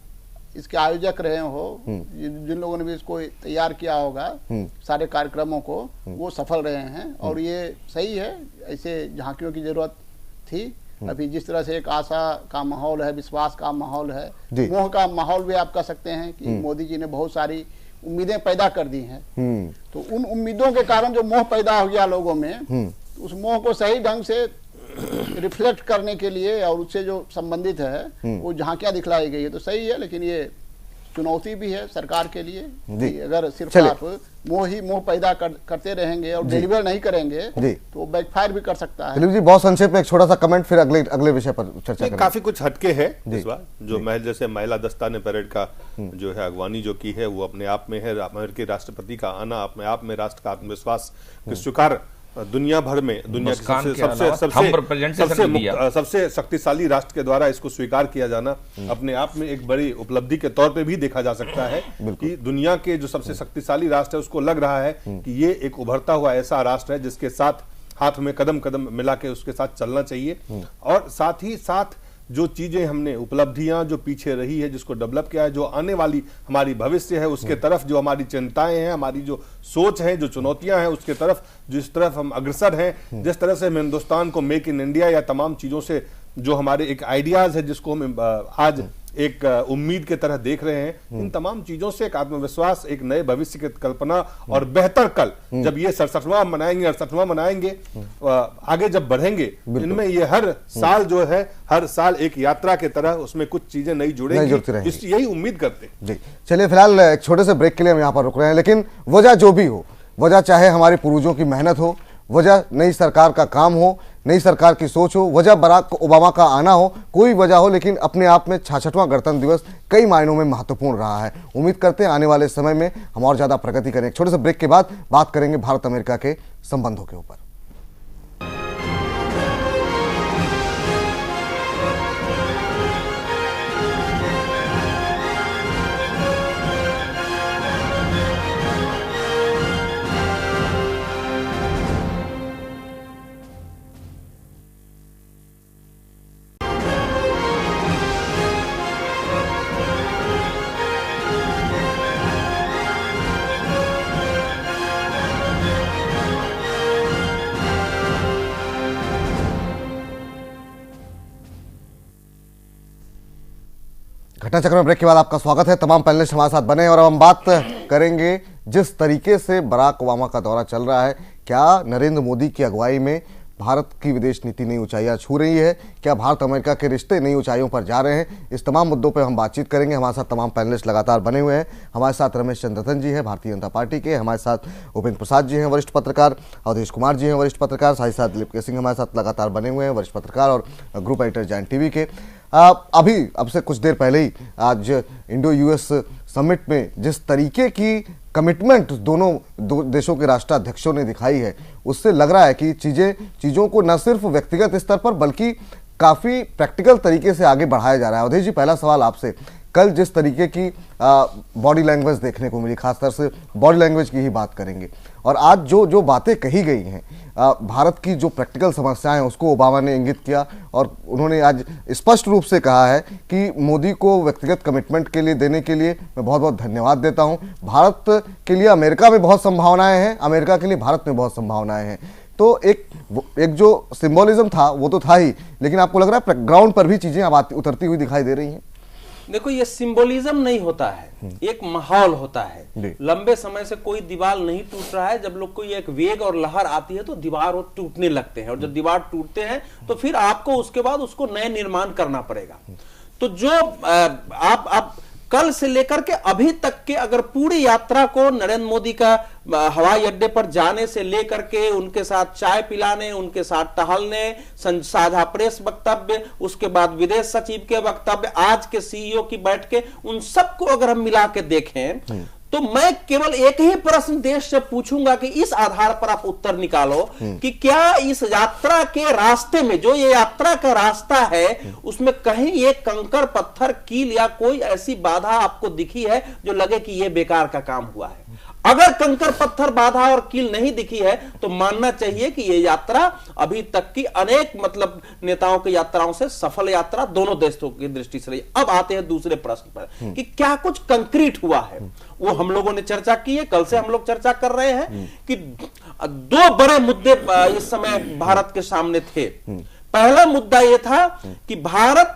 इसके आयोजक रहे हो, जिन लोगों ने भी इसको तैयार किया होगा सारे कार्यक्रमों को, वो सफल रहे हैं। और ये सही है, ऐसे झांकियों की जरूरत थी। अभी जिस तरह से एक आशा का माहौल है, विश्वास का माहौल है, मोह का माहौल भी आप कह सकते हैं कि मोदी जी ने बहुत सारी उम्मीदें पैदा कर दी हैं, तो उन उम्मीदों के कारण जो मोह पैदा हो गया लोगों में, उस मोह को सही ढंग से रिफ्लेक्ट करने के लिए और उससे जो संबंधित है वो झांकियां दिखलाई गई है, तो सही है। लेकिन ये चुनौती भी है सरकार के लिए कि अगर सिर्फ आप मोह पैदा करते रहेंगे और डिलीवर नहीं करेंगे तो बैकफायर भी कर सकता है। दिलीप जी बहुत संक्षेप में एक छोटा सा कमेंट, फिर अगले विषय पर चर्चा करेंगे। काफी कुछ हटके है इस बार, जो जैसे महिला दस्ता ने परेड का जो है अगवानी जो की है, वो अपने आप में है। अमेरिकी राष्ट्रपति का आना अपने आप में राष्ट्र का आत्मविश्वास की स्वीकार दुनिया भर में, दुनिया के सबसे शक्तिशाली राष्ट्र के द्वारा इसको स्वीकार किया जाना अपने आप में एक बड़ी उपलब्धि के तौर पे भी देखा जा सकता है कि दुनिया के जो सबसे शक्तिशाली राष्ट्र है उसको लग रहा है कि ये एक उभरता हुआ ऐसा राष्ट्र है जिसके साथ हाथ में कदम कदम मिला के उसके साथ चलना चाहिए। और साथ ही साथ जो चीजें हमने उपलब्धियां जो पीछे रही है, जिसको डेवलप किया है, जो आने वाली हमारी भविष्य है उसके तरफ जो हमारी चिंताएं हैं, हमारी जो सोच है, जो चुनौतियां हैं उसके तरफ जिस तरफ हम अग्रसर हैं, जिस तरह से हम हिंदुस्तान को मेक इन इंडिया या तमाम चीजों से जो हमारे एक आइडियाज है जिसको हम आज एक उम्मीद के तरह देख रहे हैं, इन तमाम चीजों से एक आत्मविश्वास, एक नए भविष्य की कल्पना और बेहतर कल जब ये 67वां मनाएंगे, 68वां मनाएंगे, आगे जब बढ़ेंगे, इनमें ये हर साल जो है, हर साल एक यात्रा के तरह उसमें कुछ चीजें नई जुड़ेंगी, यही उम्मीद करते हैं। जी चलिए, फिलहाल एक छोटे से ब्रेक के लिए हम यहाँ पर रुक रहे हैं, लेकिन वजह जो भी हो, वजह चाहे हमारे पूर्वजों की मेहनत हो, वजह नई सरकार का काम हो, नई सरकार की सोच हो, वजह बराक ओबामा का आना हो, कोई वजह हो, लेकिन अपने आप में 66वां गणतंत्र दिवस कई मायनों में महत्वपूर्ण रहा है। उम्मीद करते हैं आने वाले समय में हम और ज्यादा प्रगति करें। एक छोटे से ब्रेक के बाद बात करेंगे भारत अमेरिका के संबंधों के ऊपर। घटना चक्र में ब्रेक के बाद आपका स्वागत है। तमाम पैनलिस्ट हमारे साथ बने और अब हम बात करेंगे जिस तरीके से बराक ओबामा का दौरा चल रहा है, क्या नरेंद्र मोदी की अगुवाई में भारत की विदेश नीति नई ऊंचाइयां छू रही है, क्या भारत अमेरिका के रिश्ते नई ऊंचाइयों पर जा रहे हैं, इस तमाम मुद्दों पर हम बातचीत करेंगे। हमारे साथ तमाम पैनलिस्ट लगातार बने हुए हैं। हमारे साथ रमेश चंद्र रतन जी हैं भारतीय जनता पार्टी के, हमारे साथ उपेंद्र प्रसाद जी हैं वरिष्ठ पत्रकार, अवधेश कुमार जी हैं वरिष्ठ पत्रकार, साथ ही साथ दिलीप के सिंह हमारे साथ लगातार बने हुए हैं वरिष्ठ पत्रकार और ग्रुप एडिटर जायंट टीवी के। अब से कुछ देर पहले ही आज इंडो यूएस समिट में जिस तरीके की कमिटमेंट दो देशों के राष्ट्राध्यक्षों ने दिखाई है, उससे लग रहा है कि चीज़ों को न सिर्फ व्यक्तिगत स्तर पर बल्कि काफी प्रैक्टिकल तरीके से आगे बढ़ाया जा रहा है। अवधेश जी, पहला सवाल आपसे, कल जिस तरीके की बॉडी लैंग्वेज देखने को मिली, खासतौर से बॉडी लैंग्वेज की ही बात करेंगे, और आज जो जो बातें कही गई हैं, भारत की जो प्रैक्टिकल समस्याएं उसको ओबामा ने इंगित किया, और उन्होंने आज स्पष्ट रूप से कहा है कि मोदी को व्यक्तिगत कमिटमेंट के लिए देने के लिए मैं बहुत बहुत धन्यवाद देता हूं। भारत के लिए अमेरिका में बहुत संभावनाएं हैं, अमेरिका के लिए भारत में बहुत संभावनाएं हैं। तो एक जो सिंबोलिज्म था वो तो था ही, लेकिन आपको लग रहा है ग्राउंड पर भी चीजें अब उतरती हुई दिखाई दे रही हैं? देखो, ये सिंबोलिज्म नहीं होता है, एक माहौल होता है। लंबे समय से कोई दीवार नहीं टूट रहा है, जब लोग कोई एक वेग और लहर आती है तो दीवार वो टूटने लगते हैं, और जब दीवार टूटते हैं तो फिर आपको उसके बाद उसको नए निर्माण करना पड़ेगा। तो जो आप कल से लेकर के अभी तक के अगर पूरी यात्रा को नरेंद्र मोदी का हवाई अड्डे पर जाने से लेकर के उनके साथ चाय पिलाने, उनके साथ टहलने, साझा प्रेस वक्तव्य, उसके बाद विदेश सचिव के वक्तव्य, आज के सीईओ की बैठकें, उन सबको अगर हम मिला के देखें तो मैं केवल एक ही प्रश्न देश से पूछूंगा कि इस आधार पर आप उत्तर निकालो कि क्या इस यात्रा के रास्ते में, जो ये यात्रा का रास्ता है, उसमें कहीं ये कंकर पत्थर कील या कोई ऐसी बाधा आपको दिखी है जो लगे कि ये बेकार का काम हुआ है? अगर कंकर पत्थर बाधा और कील नहीं दिखी है तो मानना चाहिए कि ये यात्रा अभी तक की अनेक नेताओं की यात्राओं से सफल यात्रा दोनों देशों की दृष्टि से रही। अब आते हैं दूसरे प्रश्न पर कि क्या कुछ कंक्रीट हुआ है। वो हम लोगों ने चर्चा की है, कल से हम लोग चर्चा कर रहे हैं कि दो बड़े मुद्दे इस समय भारत के सामने थे। पहला मुद्दा यह था कि भारत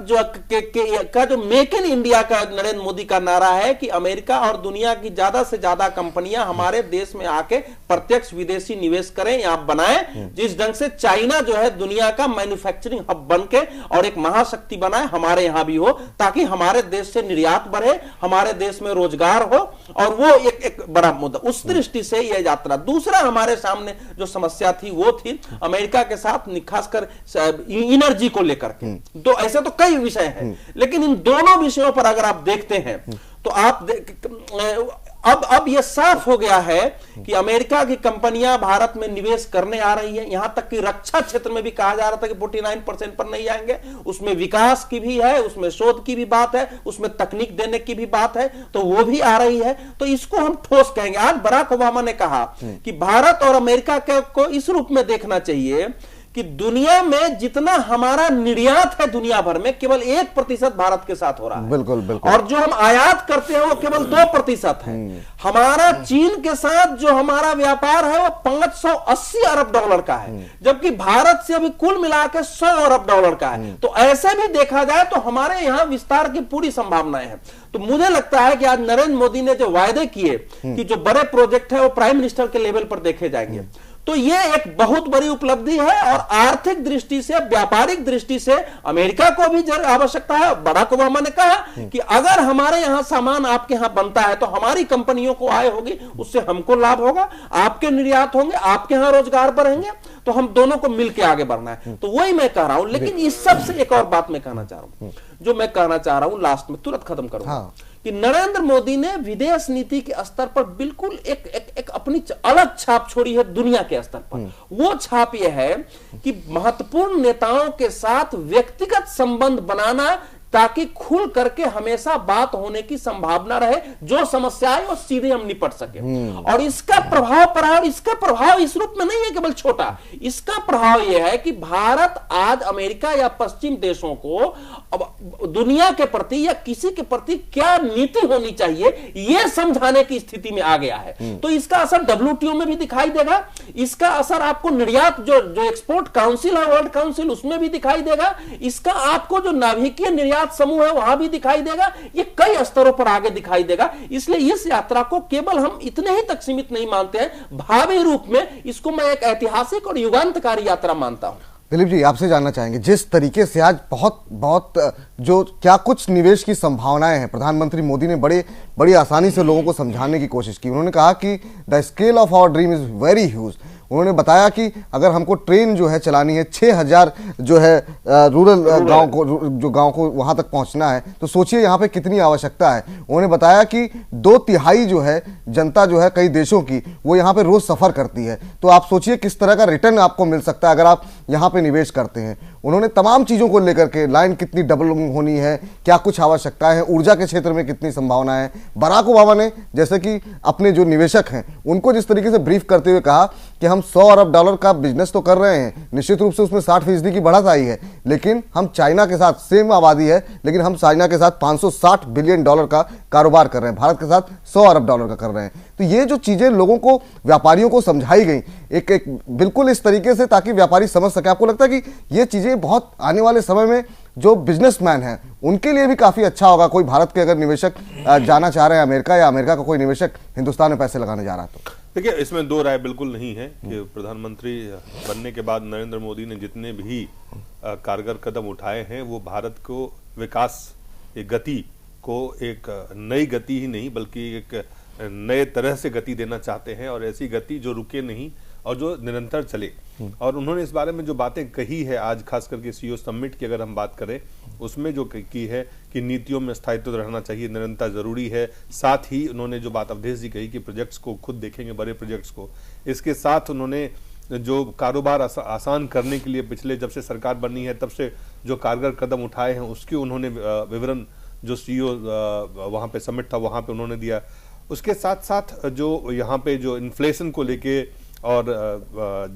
का जो मेक इन इंडिया का नरेंद्र मोदी का नारा है कि अमेरिका और दुनिया की ज्यादा से ज्यादा कंपनियां हमारे देश में आके प्रत्यक्ष विदेशी निवेश करें, यहां बनाएं। जिस ढंग से चाइना जो है दुनिया का मैन्युफैक्चरिंग हब बनके और एक महाशक्ति बनाए, हमारे यहां भी हो, ताकि हमारे देश से निर्यात बढ़े, हमारे देश में रोजगार हो, और वो एक बड़ा मुद्दा। उस दृष्टि से यह यात्रा। दूसरा हमारे सामने जो समस्या थी वो थी अमेरिका के साथ खासकर एनर्जी को लेकर के। तो ऐसे तो कई विषय हैं, लेकिन इन दोनों विषयों पर अगर आप देखते हैं तो आप अब यह साफ हो गया है कि अमेरिका की कंपनियां भारत में निवेश करने आ रही है। यहां तक कि रक्षा क्षेत्र में भी कहा जा रहा था कि 49% पर नहीं आएंगे। उसमें विकास की भी है, उसमें शोध की भी बात है, उसमें तकनीक देने की भी बात है, तो वो भी आ रही है। तो इसको हम ठोस कहेंगे। आज बराक ओबामा ने कहा कि भारत और अमेरिका को इस रूप में देखना चाहिए कि दुनिया में जितना हमारा निर्यात है दुनिया भर में, केवल 1% भारत के साथ हो रहा है। बिल्कुल बिल्कुल। और जो हम आयात करते हैं वो केवल 2% है। हमारा चीन के साथ जो हमारा व्यापार है वो 580 अरब डॉलर का है, जबकि भारत से अभी कुल मिला के 100 अरब डॉलर का है। तो ऐसे भी देखा जाए तो हमारे यहां विस्तार की पूरी संभावनाएं हैं। तो मुझे लगता है कि आज नरेंद्र मोदी ने जो वायदे किए कि जो बड़े प्रोजेक्ट है वो प्राइम मिनिस्टर के लेवल पर देखे जाएंगे, तो ये एक बहुत बड़ी उपलब्धि है। और आर्थिक दृष्टि से, व्यापारिक दृष्टि से अमेरिका को भी आवश्यकता है। बराक ओबामा ने कहा कि अगर हमारे यहां सामान आपके यहां बनता है तो हमारी कंपनियों को आय होगी, उससे हमको लाभ होगा, आपके निर्यात होंगे, आपके यहां रोजगार बढ़ेंगे, तो हम दोनों को मिलकर आगे बढ़ना है। तो वही मैं कह रहा हूं। लेकिन इस सब से एक और बात मैं कहना चाह रहा हूं, जो मैं कहना चाह रहा हूं लास्ट में, तुरंत खत्म करूंगा। कि नरेंद्र मोदी ने विदेश नीति के स्तर पर बिल्कुल एक अपनी अलग छाप छोड़ी है दुनिया के स्तर पर। वो छाप यह है कि महत्वपूर्ण नेताओं के साथ व्यक्तिगत संबंध बनाना, ताकि खुल करके हमेशा बात होने की संभावना रहे, जो समस्या है वो सीधे हम निपट सके। और इसका प्रभाव इस रूप में नहीं है केवल छोटा, इसका प्रभाव यह है कि भारत आज अमेरिका या पश्चिम देशों को अब दुनिया के प्रति या किसी के प्रति क्या नीति होनी चाहिए यह समझाने की स्थिति में आ गया है। तो इसका असर WTO में भी दिखाई देगा, इसका असर आपको निर्यात जो एक्सपोर्ट काउंसिल है, वर्ल्ड काउंसिल, उसमें भी दिखाई देगा, इसका आपको जो नाभिकीय निर्यात समूह है वहां भी दिखाई देगा, ये कई स्तरों पर आगे दिखाई देगा। इसलिए इस यात्रा को केवल हम इतने ही तक सीमित नहीं मानते हैं, भावी रूप में इसको मैं एक ऐतिहासिक और युगांतकारी यात्रा मानता हूं। दिलीप जी, आपसे जानना चाहेंगे, जिस तरीके से आज बहुत जो क्या कुछ निवेश की संभावनाएं हैं, प्रधानमंत्री मोदी ने बड़ी आसानी से लोगों को समझाने की कोशिश की। उन्होंने कहा कि the scale of our dream is very huge. उन्होंने बताया कि अगर हमको ट्रेन जो है चलानी है, 6000 जो है रूरल गांव को वहां तक पहुंचना है, तो सोचिए यहाँ पे कितनी आवश्यकता है। उन्होंने बताया कि 2/3 जो है जनता जो है कई देशों की, वो यहाँ पे रोज सफर करती है। तो आप सोचिए किस तरह का रिटर्न आपको मिल सकता है अगर आप यहाँ पे निवेश करते हैं। उन्होंने तमाम चीजों को लेकर के, लाइन कितनी डबल होनी है, क्या कुछ आवश्यकताएं हैं, ऊर्जा के क्षेत्र में कितनी संभावना है। बराक ओबामा ने जैसे कि अपने जो निवेशक हैं उनको जिस तरीके से ब्रीफ करते हुए कहा कि हम $100 अरब का बिजनेस तो कर रहे हैं, निश्चित रूप से उसमें 60% की बढ़त आई है, लेकिन हम चाइना के साथ, सेम आबादी है लेकिन हम चाइना के साथ $560 बिलियन का कारोबार कर रहे हैं, भारत के साथ $100 अरब का कर रहे हैं। तो ये जो चीजें लोगों को, व्यापारियों को समझाई गई एक बिल्कुल इस तरीके से ताकि व्यापारी समझ सके। आपको लगता है कि ये चीजें बहुत आने वाले समय में जो बिजनेसमैन हैं उनके लिए भी काफी अच्छा होगा? कोई भारत के अगर निवेशक जाना चाह रहे हैं अमेरिका, या अमेरिका का कोई निवेशक हिंदुस्तान में पैसे लगाने जा रहा है तो? देखिए, इसमें दो राय बिल्कुल नहीं है कि प्रधानमंत्री बनने के बाद नरेंद्र मोदी ने जितने भी कारगर कदम उठाए हैं वो भारत को विकास एक गति को एक नई गति ही नहीं बल्कि एक नए तरह से गति देना चाहते हैं, और ऐसी गति जो रुके नहीं और जो निरंतर चले। और उन्होंने इस बारे में जो बातें कही है आज, खास करके सीईओ समिट की अगर हम बात करें, उसमें जो की है कि नीतियों में स्थायित्व रहना चाहिए, निरंतर जरूरी है। साथ ही उन्होंने जो बात अवधेश जी कही कि प्रोजेक्ट्स को खुद देखेंगे, बड़े प्रोजेक्ट्स को। इसके साथ उन्होंने जो कारोबार आसान करने के लिए पिछले जब से सरकार बनी है तब से जो कारगर कदम उठाए हैं उसके उन्होंने विवरण जो सीईओ वहाँ पे समिट था वहाँ पे उन्होंने दिया। उसके साथ साथ जो यहाँ पे जो इन्फ्लेशन को लेके और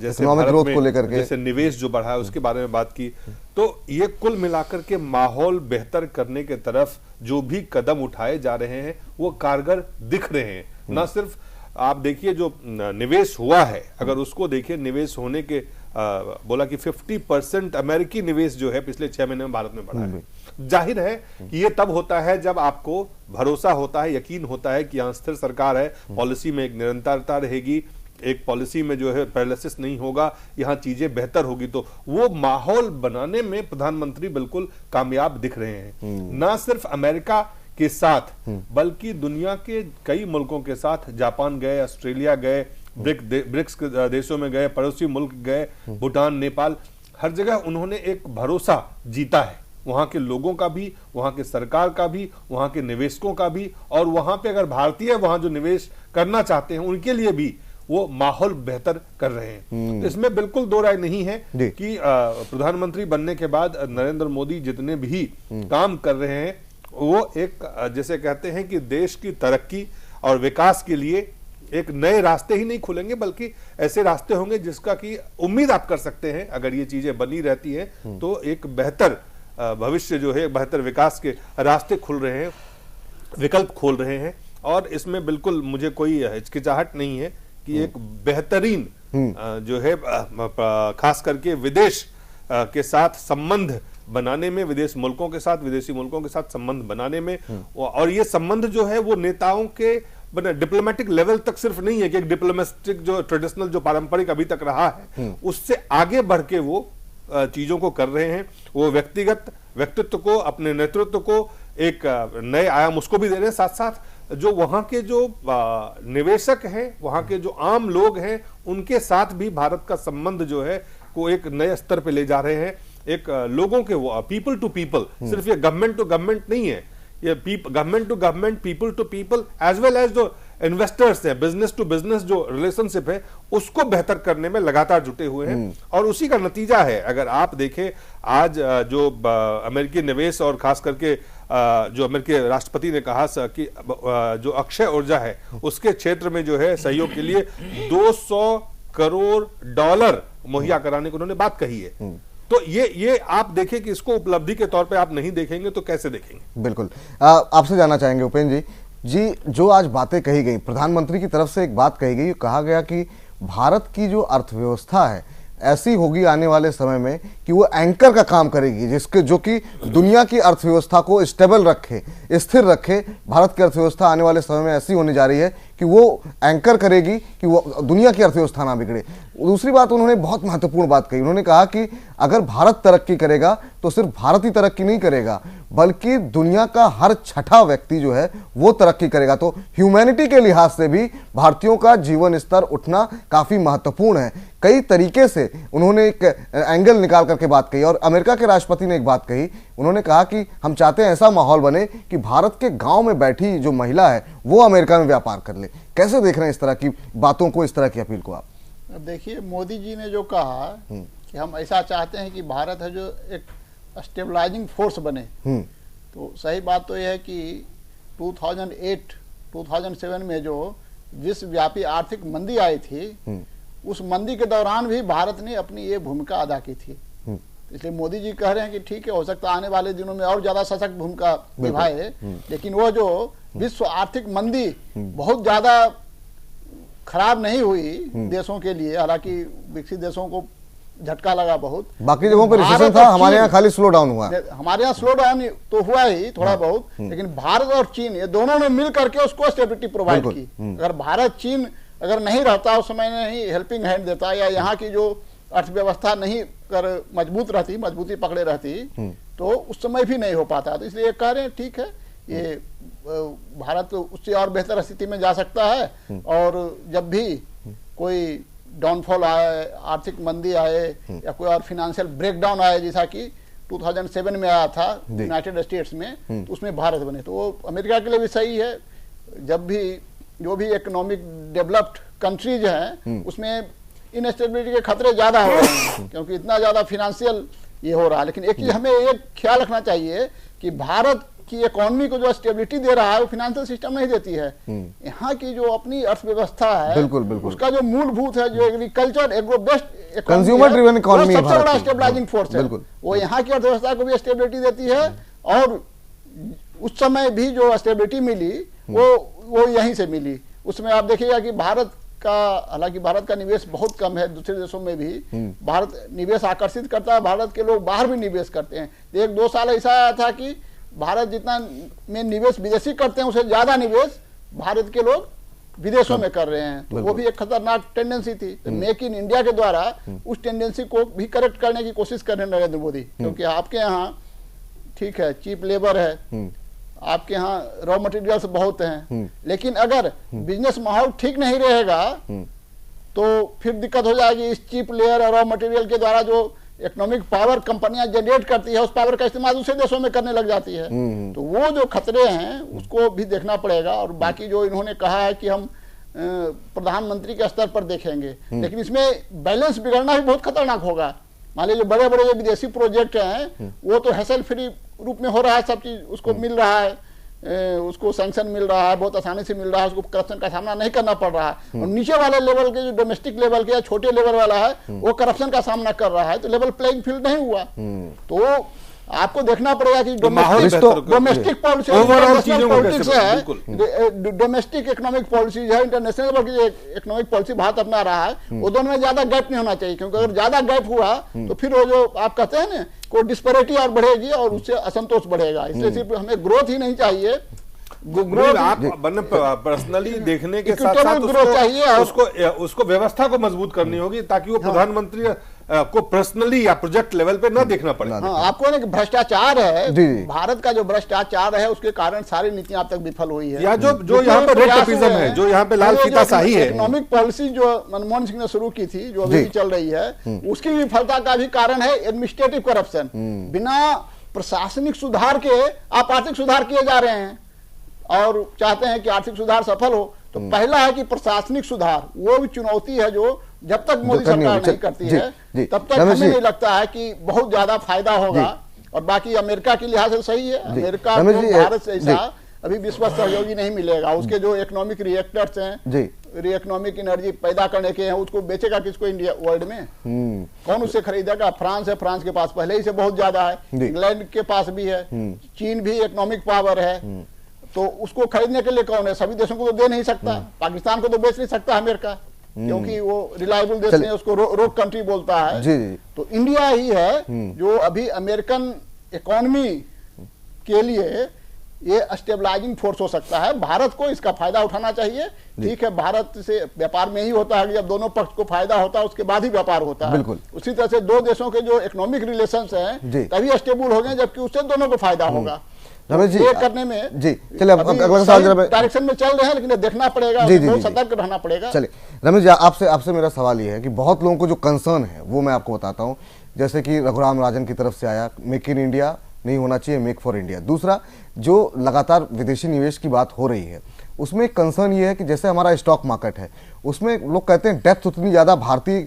जैसे भारत में जैसे निवेश जो बढ़ा है उसके बारे में बात की, तो ये कुल मिलाकर के माहौल बेहतर करने के तरफ जो भी कदम उठाए जा रहे हैं वो कारगर दिख रहे हैं। ना सिर्फ आप देखिए जो निवेश हुआ है, अगर उसको देखिए, निवेश होने के बोला कि 50% अमेरिकी निवेश जो है पिछले 6 महीने में भारत में बढ़ा है। जाहिर है कि ये तब होता है जब आपको भरोसा होता है, यकीन होता है कि यहाँ स्थिर सरकार है, पॉलिसी में एक निरंतरता रहेगी, एक पॉलिसी में जो है पैरालिसिस नहीं होगा, यहाँ चीजें बेहतर होगी। तो वो माहौल बनाने में प्रधानमंत्री बिल्कुल कामयाब दिख रहे हैं। ना सिर्फ अमेरिका के साथ बल्कि दुनिया के कई मुल्कों के साथ, जापान गए, ऑस्ट्रेलिया गए, ब्रिक्स देशों में गए, पड़ोसी मुल्क गए, भूटान, नेपाल, हर जगह उन्होंने एक भरोसा जीता है, वहां के लोगों का भी, वहां के सरकार का भी, वहां के निवेशकों का भी, और वहां पे अगर भारतीय वहां जो निवेश करना चाहते हैं उनके लिए भी वो माहौल बेहतर कर रहे हैं। तो इसमें बिल्कुल दो राय नहीं है कि प्रधानमंत्री बनने के बाद नरेंद्र मोदी जितने भी काम कर रहे हैं वो एक जैसे कहते हैं कि देश की तरक्की और विकास के लिए एक नए रास्ते ही नहीं खुलेंगे बल्कि ऐसे रास्ते होंगे जिसका कि उम्मीद आप कर सकते हैं अगर ये चीजें बनी रहती है तो एक बेहतर भविष्य जो है, बेहतर विकास के रास्ते खुल रहे हैं, विकल्प खोल रहे हैं। और इसमें बिल्कुल मुझे कोई हिचकिचाहट नहीं है कि एक बेहतरीन जो है खास करके विदेश के साथ संबंध बनाने में, विदेश मुल्कों के साथ, विदेशी मुल्कों के साथ संबंध बनाने में, और ये संबंध जो है वो नेताओं के डिप्लोमेटिक लेवल तक सिर्फ नहीं है कि एक डिप्लोमेटिक जो ट्रेडिशनल जो पारंपरिक अभी तक रहा है उससे आगे बढ़ के वो चीजों को कर रहे हैं। वो व्यक्तिगत व्यक्तित्व को, अपने नेतृत्व को एक नए आयाम उसको भी दे रहे हैं। साथ साथ जो वहां के जो निवेशक हैं, वहां के जो आम लोग हैं, उनके साथ भी भारत का संबंध जो है को एक नए स्तर पे ले जा रहे हैं। एक लोगों के वो पीपल टू पीपल, सिर्फ ये गवर्नमेंट टू गवर्नमेंट नहीं है, ये government to government, people to people, as well as जो इन्वेस्टर्स है, बिजनेस टू बिजनेस जो रिलेशनशिप है उसको बेहतर करने में लगातार जुटे हुए हैं। और उसी का नतीजा है, अगर आप देखें आज जो अमेरिकी निवेश और खास करके जो अमेरिकी राष्ट्रपति ने कहा कि जो अक्षय ऊर्जा है उसके क्षेत्र में जो है सहयोग के लिए $200 करोड़ मुहैया कराने को उन्होंने बात कही है। तो ये आप देखें कि इसको उपलब्धि के तौर पे आप नहीं देखेंगे तो कैसे देखेंगे? बिल्कुल। आपसे जानना चाहेंगे उपेंद्र जी, जो आज बातें कही गई, प्रधानमंत्री की तरफ से एक बात कही गई, कहा गया कि भारत की जो अर्थव्यवस्था है ऐसी होगी आने वाले समय में कि वो एंकर का काम करेगी, जिसके जो कि दुनिया की अर्थव्यवस्था को स्टेबल रखे, स्थिर रखे। भारत की अर्थव्यवस्था आने वाले समय में ऐसी होने जा रही है कि वो एंकर करेगी कि वो दुनिया की अर्थव्यवस्था ना बिगड़े। दूसरी बात उन्होंने बहुत महत्वपूर्ण बात कही, उन्होंने कहा कि अगर भारत तरक्की करेगा तो सिर्फ भारत ही तरक्की नहीं करेगा बल्कि दुनिया का हर छठा व्यक्ति जो है वो तरक्की करेगा। तो ह्यूमैनिटी के लिहाज से भी भारतीयों का जीवन स्तर उठना काफी महत्वपूर्ण है। कई तरीके से उन्होंने एक एंगल निकाल करके बात कही। और अमेरिका के राष्ट्रपति ने एक बात कही, उन्होंने कहा कि हम चाहते हैं ऐसा माहौल बने कि भारत के गांव में बैठी जो महिला है वो अमेरिका में व्यापार कर ले। कैसे देख रहे हैं इस तरह की बातों को, इस तरह की अपील को आप? देखिए, मोदी जी ने जो कहा कि हम ऐसा चाहते हैं कि भारत है जो एक स्टेबलाइजिंग फोर्स बने, तो सही बात तो यह है कि 2008-2007 में जो विश्वव्यापी आर्थिक मंदी आई थी, उस मंदी के दौरान भी भारत ने अपनी ये भूमिका अदा की थी। इसलिए मोदी जी कह रहे हैं कि ठीक है, हो सकता है आने वाले दिनों में और ज्यादा सशक्त भूमिका निभाए, लेकिन वो जो विश्व आर्थिक मंदी बहुत ज्यादा खराब नहीं हुई देशों के लिए, हालांकि विकसित देशों को झटका लगा बहुत, बाकी जगहों पर रिसेशन था, हमारे यहाँ खाली स्लो डाउन हुआ। हमारे यहाँ स्लो डाउन तो हुआ ही थोड़ा बहुत, लेकिन भारत और चीन ये दोनों ने मिल करके उसको स्टेबिलिटी प्रोवाइड की। अगर भारत चीन अगर नहीं रहता, उस समय नहीं हेल्पिंग हैंड देता, या यहाँ की जो अर्थव्यवस्था नहीं कर मजबूत रहती, मजबूती पकड़े रहती, तो उस समय भी नहीं हो पाता। तो इसलिए कह रहे हैं ठीक है, ये भारत उससे और बेहतर स्थिति में जा सकता है, और जब भी कोई डाउनफॉल आए, आर्थिक मंदी आए या कोई और फाइनेंशियल ब्रेकडाउन आए, जैसा कि 2007 में आया था यूनाइटेड स्टेट्स में, तो उसमें भारत बने। तो वो अमेरिका के लिए भी सही है। जब भी जो भी इकोनॉमिक डेवलप्ड कंट्रीज हैं उसमें इनस्टेबिलिटी के खतरे ज्यादा हो रहे हैं, क्योंकि इतना ज्यादा फाइनेंशियल ये हो रहा है। लेकिन एक चीज हमें एक ख्याल रखना चाहिए कि भारत की इकोनॉमी को जो स्टेबिलिटी दे रहा है वो फाइनेंशियल सिस्टम नहीं देती है। यहाँ की जो अपनी अर्थव्यवस्था है, बिल्कुल, बिल्कुल। उसका जो मूलभूत है, जो agriculture agro based consumer driven economy है, सबसे बड़ा स्टेबलाइजिंग फोर्स है। वो यहाँ की अर्थव्यवस्था को भी स्टेबिलिटी देती है, और उस समय भी जो स्टेबिलिटी मिली वो यहीं से मिली। उसमें आप देखिएगा कि भारत का, हालांकि भारत का निवेश बहुत कम है, दूसरे देशों में भी भारत निवेश आकर्षित करता है, भारत के लोग बाहर भी निवेश करते हैं। 1-2 साल ऐसा आया था कि भारत जितना में निवेश विदेशी करते हैं, उससे ज्यादा निवेश भारत के लोग विदेशों में कर रहे हैं। तो वो भी एक खतरनाक टेंडेंसी थी। तो मेक इन इंडिया के द्वारा उस टेंडेंसी को भी करेक्ट करने की कोशिश कर रहे हैं नरेंद्र मोदी, क्योंकि आपके यहाँ ठीक है चीप लेबर है, आपके यहाँ रॉ मटेरियल्स बहुत हैं, लेकिन अगर बिजनेस माहौल ठीक नहीं रहेगा तो फिर दिक्कत हो जाएगी। इस चीप लेयर और रॉ मटेरियल के द्वारा जो इकोनॉमिक पावर कंपनियां जनरेट करती है, उस पावर का इस्तेमाल दूसरे देशों में करने लग जाती है। तो वो जो खतरे हैं उसको भी देखना पड़ेगा। और बाकी जो इन्होंने कहा है कि हम प्रधानमंत्री के स्तर पर देखेंगे, लेकिन इसमें बैलेंस बिगड़ना भी बहुत खतरनाक होगा। मान लीजिए बड़े बड़े जो विदेशी प्रोजेक्ट हैं वो तो हैसल फ्री रूप में हो रहा है, सब चीज उसको मिल रहा है, उसको सैंक्शन मिल रहा है, बहुत आसानी से मिल रहा है, उसको करप्शन का सामना नहीं करना पड़ रहा है। और नीचे वाले लेवल के जो डोमेस्टिक लेवल के या छोटे लेवल वाला है वो करप्शन का सामना कर रहा है, तो लेवल प्लेइंग फील्ड नहीं हुआ। तो आपको देखना पड़ेगा कि डोमेस्टिक पॉलिसी है, डोमेस्टिक इकोनॉमिक पॉलिसी है, इंटरनेशनल बल्कि इकोनॉमिक पॉलिसी भारत अपना रहा है, वो दोनों में ज्यादा गैप नहीं होना चाहिए। क्योंकि अगर ज्यादा गैप हुआ तो फिर वो जो आप कहते हैं ना को डिस्पैरिटी और बढ़ेगी और उससे असंतोष बढ़ेगा। इसलिए सिर्फ हमें ग्रोथ ही नहीं चाहिए, आप पर्सनली देखने के साथ साथ उसको व्यवस्था को मजबूत करनी होगी, ताकि वो प्रधानमंत्री को पर्सनली या प्रोजेक्ट लेवल पे न देखना पड़े। आपको ना भ्रष्टाचार है, भारत का जो भ्रष्टाचार है उसके कारण सारी नीतियां अब तक विफल हुई है। या जो यहाँ पे रेड टेपिज्म है, जो यहाँ पे लाल फीताशाही है, इकोनॉमिक पॉलिसी जो मनमोहन सिंह ने शुरू की थी, जो अभी चल रही है, उसकी विफलता का भी कारण है एडमिनिस्ट्रेटिव करप्शन। बिना प्रशासनिक सुधार के आप आर्थिक सुधार किए जा रहे हैं और चाहते हैं कि आर्थिक सुधार सफल हो। तो पहला है कि प्रशासनिक सुधार, वो भी चुनौती है जो जब तक मोदी सरकार नहीं करती है तब तक हमें नहीं लगता है कि बहुत ज्यादा फायदा होगा। और बाकी अमेरिका के लिहाज से सही है, अमेरिका को भारत से ऐसा अभी विश्व सहयोगी नहीं मिलेगा। उसके जो इकोनॉमिक रिएक्टर्स हैं, इकोनॉमिक एनर्जी पैदा करने के हैं, उसको बेचेगा किसको इंडिया वर्ल्ड में? कौन उससे खरीदेगा? फ्रांस है, फ्रांस के पास पहले ही से बहुत ज्यादा है, इंग्लैंड के पास भी है, चीन भी इकोनॉमिक पावर है, तो उसको खरीदने के लिए कौन है? सभी देशों को तो दे नहीं सकता, पाकिस्तान को तो बेच नहीं सकता अमेरिका, क्योंकि वो रिलायबल देश नहीं, उसको रोक कंट्री बोलता है। तो इंडिया ही है जो अभी अमेरिकन इकोनॉमी के लिए ये स्टेबलाइजिंग फोर्स हो सकता है। भारत को इसका फायदा उठाना चाहिए। ठीक है, भारत से व्यापार में ही होता है कि जब दोनों पक्ष को फायदा होता है उसके बाद ही व्यापार होता है। बिल्कुल उसी तरह से दो देशों के जो इकोनॉमिक रिलेशंस हैं तभी स्टेबल हो गए जबकि उससे दोनों को फायदा होगा। रमेश जी ये करने में जी चलिए अगला सवाल डायरेक्शन में चल रहे हैं, लेकिन देखना पड़ेगा, बहुत सतर्क रहना पड़ेगा। चलिए रमेश जी, आपसे मेरा सवाल ये है कि बहुत लोगों को जो कंसर्न है वो मैं आपको बताता हूँ। जैसे कि रघुराम राजन की तरफ से आया, मेक इन इंडिया नहीं होना चाहिए, मेक फॉर इंडिया। दूसरा, जो लगातार विदेशी निवेश की बात हो रही है उसमें एक कंसर्न ये है कि जैसे हमारा स्टॉक मार्केट है उसमें लोग कहते हैं डेप्थ उतनी ज़्यादा भारतीय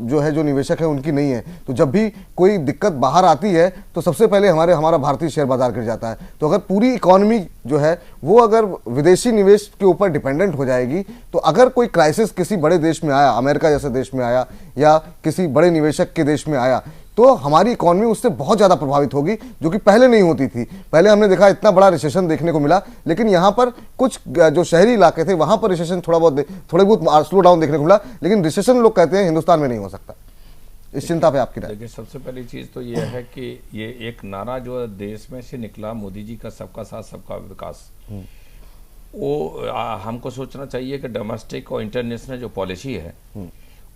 जो है जो निवेशक है उनकी नहीं है, तो जब भी कोई दिक्कत बाहर आती है तो सबसे पहले हमारा भारतीय शेयर बाजार गिर जाता है। तो अगर पूरी इकोनॉमी जो है वो अगर विदेशी निवेश के ऊपर डिपेंडेंट हो जाएगी तो अगर कोई क्राइसिस किसी बड़े देश में आया, अमेरिका जैसे देश में आया या किसी बड़े निवेशक के देश में आया, तो हमारी इकोनॉमी उससे बहुत ज़्यादा प्रभावित होगी, जो कि पहले नहीं होती थी। पहले हमने देखा इतना बड़ा रिसेशन देखने को मिला, लेकिन यहाँ पर कुछ जो शहरी इलाके थे वहाँ पर रिसेशन थोड़े बहुत स्लो डाउन देखने को मिला, लेकिन रिसेशन लोग कहते हैं हिंदुस्तान में नहीं हो सकता। इस चिंता पे आपकी राय? देखिए, सबसे पहली चीज़ तो ये है कि ये एक नारा जो देश में से निकला, मोदी जी का सबका साथ सबका विकास, वो हमको सोचना चाहिए कि डोमेस्टिक और इंटरनेशनल जो पॉलिसी है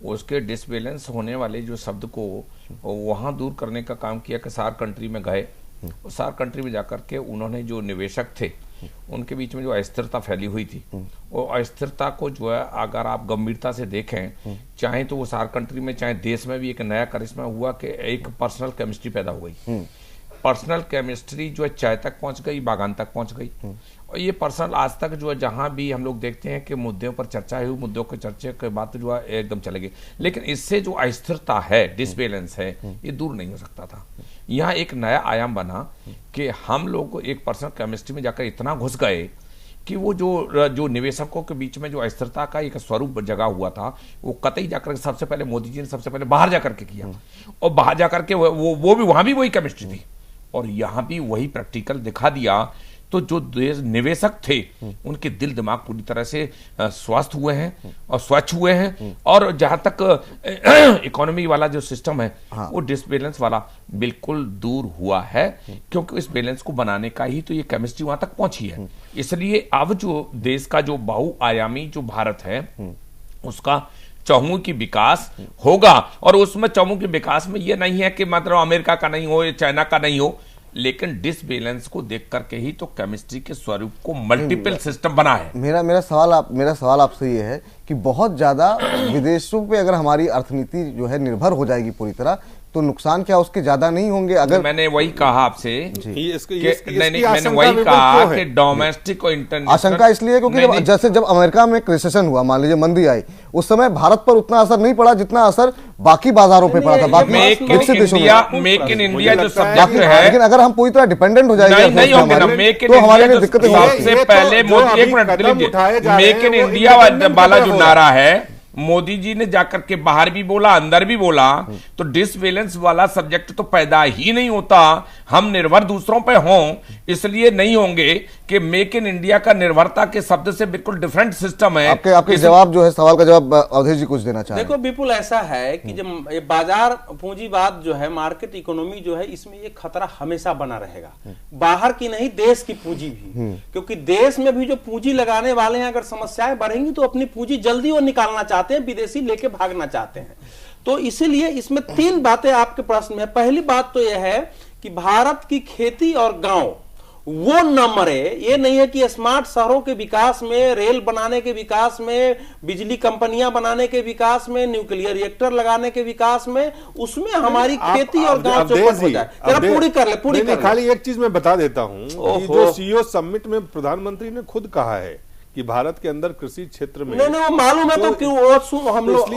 उसके डिसबैलेंस होने वाले जो शब्द को वहाँ दूर करने का काम किया कि सार्क कंट्री में गए और सार्क कंट्री में जाकर के उन्होंने जो निवेशक थे उनके बीच में जो अस्थिरता फैली हुई थी, वो अस्थिरता को जो है अगर आप गंभीरता से देखें, चाहे तो वो सार्क कंट्री में चाहे देश में भी एक नया करिश्मा हुआ कि एक पर्सनल केमिस्ट्री पैदा हो गई। पर्सनल केमिस्ट्री जो है चाय तक पहुंच गई, बागान तक पहुंच गई। और ये पर्सनल आज तक जो है जहां भी हम लोग देखते हैं कि मुद्दों पर चर्चा हुई, मुद्दों के चर्चे के बाद जो है एकदम चले गए, लेकिन इससे जो अस्थिरता है, डिसबैलेंस है, ये दूर नहीं हो सकता था। यहाँ एक नया आयाम बना कि हम लोग एक पर्सनल केमिस्ट्री में जाकर इतना घुस गए कि वो जो निवेशकों के बीच में जो अस्थिरता का एक स्वरूप जगा हुआ था, वो कतई जाकर सबसे पहले मोदी जी ने सबसे पहले बाहर जाकर के किया, और बाहर जाकर के वो भी वहां भी वही केमिस्ट्री थी और यहाँ भी वही प्रैक्टिकल दिखा दिया। तो जो निवेशक थे उनके दिल दिमाग पूरी तरह से स्वस्थ हुए हैं और स्वच्छ हुए हैं, और जहां तक इकोनॉमी वाला जो सिस्टम है वो डिसबैलेंस वाला बिल्कुल दूर हुआ है, क्योंकि इस बैलेंस को बनाने का ही तो ये केमिस्ट्री वहां तक पहुंची है। इसलिए अब जो देश का जो बहुआयामी जो भारत है उसका चहुमुखी विकास होगा, और उसमें चहुमुखी विकास में ये नहीं है कि मतलब अमेरिका का नहीं हो या चाइना का नहीं हो, लेकिन डिसबैलेंस को देख करके ही तो केमिस्ट्री के स्वरूप को मल्टीपल सिस्टम बना है। मेरा सवाल आपसे ये है कि बहुत ज्यादा विदेशों पे अगर हमारी अर्थनीति जो है निर्भर हो जाएगी पूरी तरह, तो नुकसान क्या उसके ज्यादा नहीं होंगे? अगर मैंने वही कहा आपसे, मैंने वही कहा कि डोमेस्टिक और इंटरनेशनल आशंका इसलिए क्योंकि जब अमेरिका में रिसेशन हुआ, मान लीजिए मंदी आई, उस समय भारत पर उतना असर नहीं पड़ा जितना असर बाकी बाजारों पे पड़ा था, बाकी विकसित देशों में। मेक इन इंडिया जो सब्जेक्ट है, लेकिन अगर हम पूरी तरह डिपेंडेंट हो जाएंगे तो हमारे लिए दिक्कतें होंगी। सबसे पहले मोदी, एक मिनट, मेक इन इंडिया वाला जो नारा है मोदी जी ने जाकर के बाहर भी बोला, अंदर भी बोला, तो डिसबैलेंस वाला सब्जेक्ट तो पैदा ही नहीं होता। हम निर्भर दूसरों पे हों, इसलिए नहीं होंगे कि मेक इन इंडिया का निर्भरता के शब्द से बिल्कुल डिफरेंट सिस्टम है। आपके जवाब जो है, सवाल का जवाब अवधेश जी कुछ देना चाहें? देखो विपुल, ऐसा है कि जब ये बाजार पूंजीवाद जो है, मार्केट इकोनॉमी जो है, इसमें ये खतरा हमेशा बना रहेगा, बाहर की नहीं देश की पूंजी भी, क्योंकि देश में भी जो पूंजी लगाने वाले हैं, अगर समस्याएं बढ़ेंगी तो अपनी पूंजी जल्दी वो निकालना चाहते हैं, विदेशी लेके भागना चाहते हैं। तो इसीलिए इसमें तीन बातें आपके प्रश्न में। पहली बात तो यह है कि भारत की खेती और गांव वो न मरे। ये नहीं है कि स्मार्ट शहरों के विकास में, रेल बनाने के विकास में, बिजली कंपनियां बनाने के विकास में, न्यूक्लियर रिएक्टर लगाने के विकास में, उसमें हमारी खेती और गांव चौपट हो जाए। जरा पूरी कर ले। खाली एक चीज मैं बता देता हूं, जो सीईओ समिट में प्रधानमंत्री ने खुद कहा है कि भारत के अंदर कृषि क्षेत्र में नहीं वो मालूम है, तो क्यों हम लोग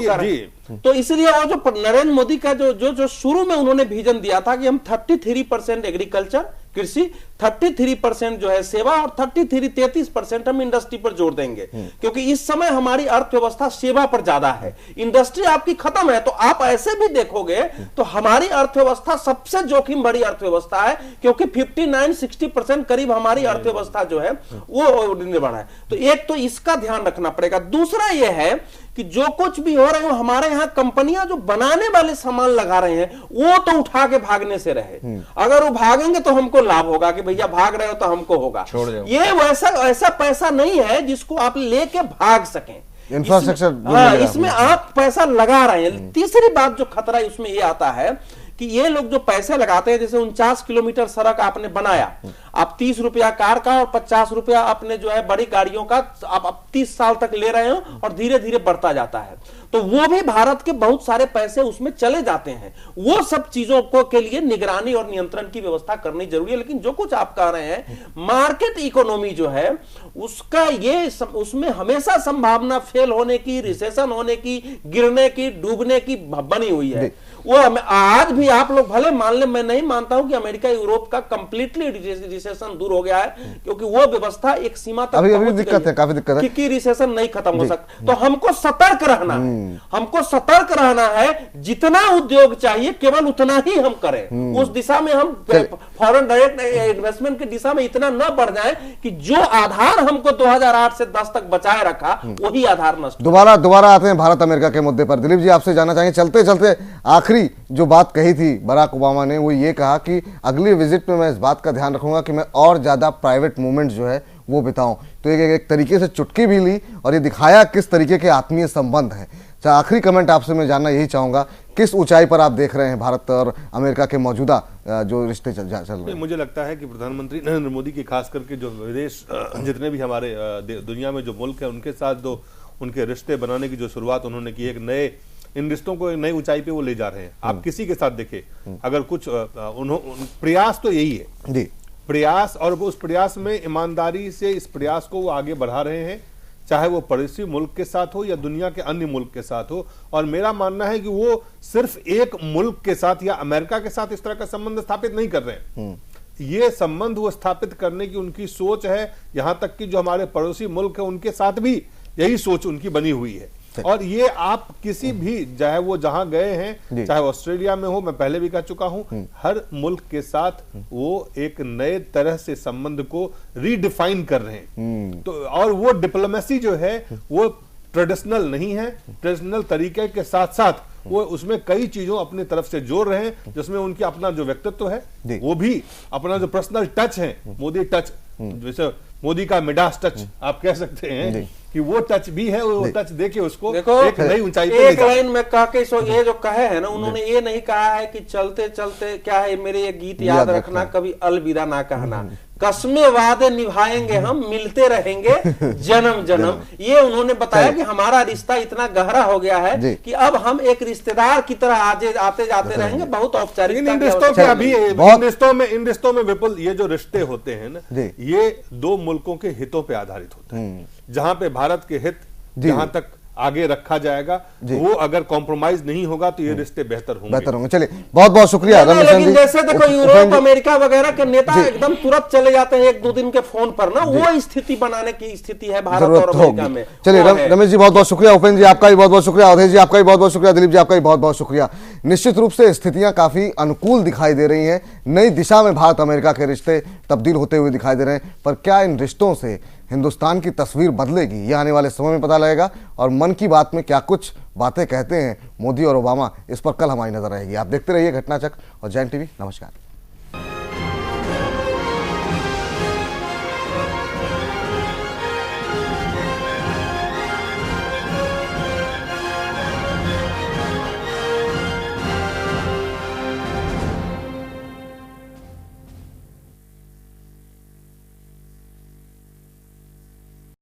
तो इसलिए वो जो नरेंद्र मोदी का जो शुरू में उन्होंने विजन दिया था कि हम 33% एग्रीकल्चर कृषि, 33% जो है सेवा और 33% हम इंडस्ट्री पर जोड़ देंगे, क्योंकि इस समय हमारी अर्थव्यवस्था सेवा पर ज्यादा है। इंडस्ट्री आपकी खत्म है, तो आप ऐसे भी देखोगे तो हमारी अर्थव्यवस्था सबसे जोखिम भरी अर्थव्यवस्था है, क्योंकि 59-60% करीब हमारी अर्थव्यवस्था जो है वो निर्भर है। तो एक तो इसका ध्यान रखना पड़ेगा। दूसरा यह है कि जो कुछ भी हो रहे हो, हमारे यहाँ कंपनियां जो बनाने वाले सामान लगा रहे हैं वो तो उठा के भागने से रहे। अगर वो भागेंगे तो हमको लाभ होगा कि भैया भाग रहे हो तो हमको होगा। ये वैसा ऐसा पैसा नहीं है जिसको आप लेके भाग सकें। इंफ्रास्ट्रक्चर इसमें आप पैसा लगा रहे हैं। तीसरी बात जो खतरा इसमें ये आता है कि ये लोग जो पैसे लगाते हैं, जैसे 49 किलोमीटर सड़क आपने बनाया, आप 30 रुपया कार का और 50 रुपया आपने जो है बड़ी गाड़ियों का आप 30 साल तक ले रहे हो और धीरे धीरे बढ़ता जाता है, तो वो भी भारत के बहुत सारे पैसे उसमें चले जाते हैं। वो सब चीजों को के लिए निगरानी और नियंत्रण की व्यवस्था करनी जरूरी है। लेकिन जो कुछ आप कह रहे हैं, मार्केट इकोनॉमी जो है उसका ये उसमें हमेशा संभावना फेल होने की, रिसेशन होने की, गिरने की, डूबने की बनी हुई है। वो आज भी आप लोग भले मान ले, मैं नहीं मानता हूं कि अमेरिका यूरोप का कंप्लीटली रिसेशन दूर हो गया है, क्योंकि वो व्यवस्था एक सीमा तक अभी दिक्कत है, काफी दिक्कत है कि रिसेशन नहीं खत्म हो सकता। तो हमको सतर्क रहना है, हमको सतर्क रहना है। जितना उद्योग चाहिए केवल उतना ही हम करें, उस दिशा में हम फॉरेन डायरेक्ट इन्वेस्टमेंट की दिशा में इतना न बढ़ जाए कि जो आधार हमको 2008 से 10 तक बचाए रखा वही आधार नष्ट। दोबारा आते हैं भारत अमेरिका के मुद्दे पर। दिलीप जी, आपसे जानना चाहेंगे, चलते चलते आखिरी जो बात कही थी बराक ओबामा ने, वो ये कहा कि अगली विजिट में मैं इस बात का ध्यान रखूंगा कि मैं और ज्यादा प्राइवेट मूवमेंट जो है वो बिताऊं। तो एक तरीके से चुटकी भी ली और ये दिखाया किस तरीके के आत्मीय संबंध हैं। आखिरी कमेंट आपसे मैं जानना यही चाहूंगा, किस ऊंचाई पर आप देख रहे हैं भारत और अमेरिका के मौजूदा जो रिश्ते चल रहे हैं? मुझे लगता है कि प्रधानमंत्री नरेंद्र मोदी की खास करके जो विदेश जितने भी हमारे दुनिया में जो मुल्क है उनके साथ जो उनके रिश्ते बनाने की जो शुरुआत उन्होंने की, एक नए इन रिश्तों को एक नई ऊंचाई पे वो ले जा रहे हैं। आप किसी के साथ देखें, अगर कुछ प्रयास तो यही है जी, प्रयास, और उस प्रयास में ईमानदारी से इस प्रयास को वो आगे बढ़ा रहे हैं, चाहे वो पड़ोसी मुल्क के साथ हो या दुनिया के अन्य मुल्क के साथ हो। और मेरा मानना है कि वो सिर्फ एक मुल्क के साथ या अमेरिका के साथ इस तरह का संबंध स्थापित नहीं कर रहे हैं। ये संबंध वो स्थापित करने की उनकी सोच है, यहां तक कि जो हमारे पड़ोसी मुल्क है उनके साथ भी यही सोच उनकी बनी हुई है। और ये आप किसी भी, चाहे वो जहां गए हैं, चाहे ऑस्ट्रेलिया में हो, मैं पहले भी कह चुका हूं, हर मुल्क के साथ वो एक नए तरह से संबंध को रीडिफाइन कर रहे हैं। तो और वो डिप्लोमेसी जो है वो ट्रेडिशनल नहीं है, ट्रेडिशनल तरीके के साथ साथ वो उसमें कई चीजों अपनी तरफ से जोड़ रहे हैं, जिसमें उनकी अपना जो व्यक्तित्व है वो भी, अपना जो पर्सनल टच है, मोदी टच, जैसे मोदी का मिडास टच आप कह सकते हैं कि वो टच भी है। वो टच देके उसको एक नई ऊंचाई पे एक लाइन में कह के ये जो कहे है ना, उन्होंने ये नहीं कहा है कि चलते चलते क्या है, मेरे ये गीत याद रखना, कभी अलविदा ना कहना, कस्में वादे निभाएंगे हम, मिलते रहेंगे जन्म जन्म। ये उन्होंने बताया कि हमारा रिश्ता इतना गहरा हो गया है कि अब हम एक रिश्तेदार की तरह आते जाते रहेंगे। बहुत औपचारिक इन रिश्तों में विपुल, ये जो रिश्ते होते हैं ना, ये दो मुल्कों के हितों पे आधारित होते हैं। जहां पे भारत के हित जहां तक आगे रखा जाएगा, वो अगर कॉम्प्रोमाइज नहीं होगा तो ये रिश्ते बेहतर होंगे। चलिए, बहुत बहुत शुक्रिया। लेकिन जैसे देखो यूरोप अमेरिका वगैरह के नेता एकदम तुरंत चले जाते हैं 1-2 दिन के फोन पर ना, वो स्थिति बनाने की स्थिति है भारत और अमेरिका में। चलिए रमेश जी बहुत बहुत शुक्रिया, उपेंद्र जी आपका भी बहुत बहुत शुक्रिया, अवधेश जी आपका भी बहुत बहुत शुक्रिया, दिलीप जी आपका भी बहुत बहुत शुक्रिया। निश्चित रूप से स्थितियां काफी अनुकूल दिखाई दे रही हैं, नई दिशा में भारत अमेरिका के रिश्ते तब्दील होते हुए दिखाई दे रहे हैं। पर क्या इन रिश्तों से हिंदुस्तान की तस्वीर बदलेगी, यह आने वाले समय में पता लगेगा। और मन की बात में क्या कुछ बातें कहते हैं मोदी और ओबामा, इस पर कल हमारी नजर रहेगी। आप देखते रहिए घटनाचक्र और जैन टीवी। नमस्कार।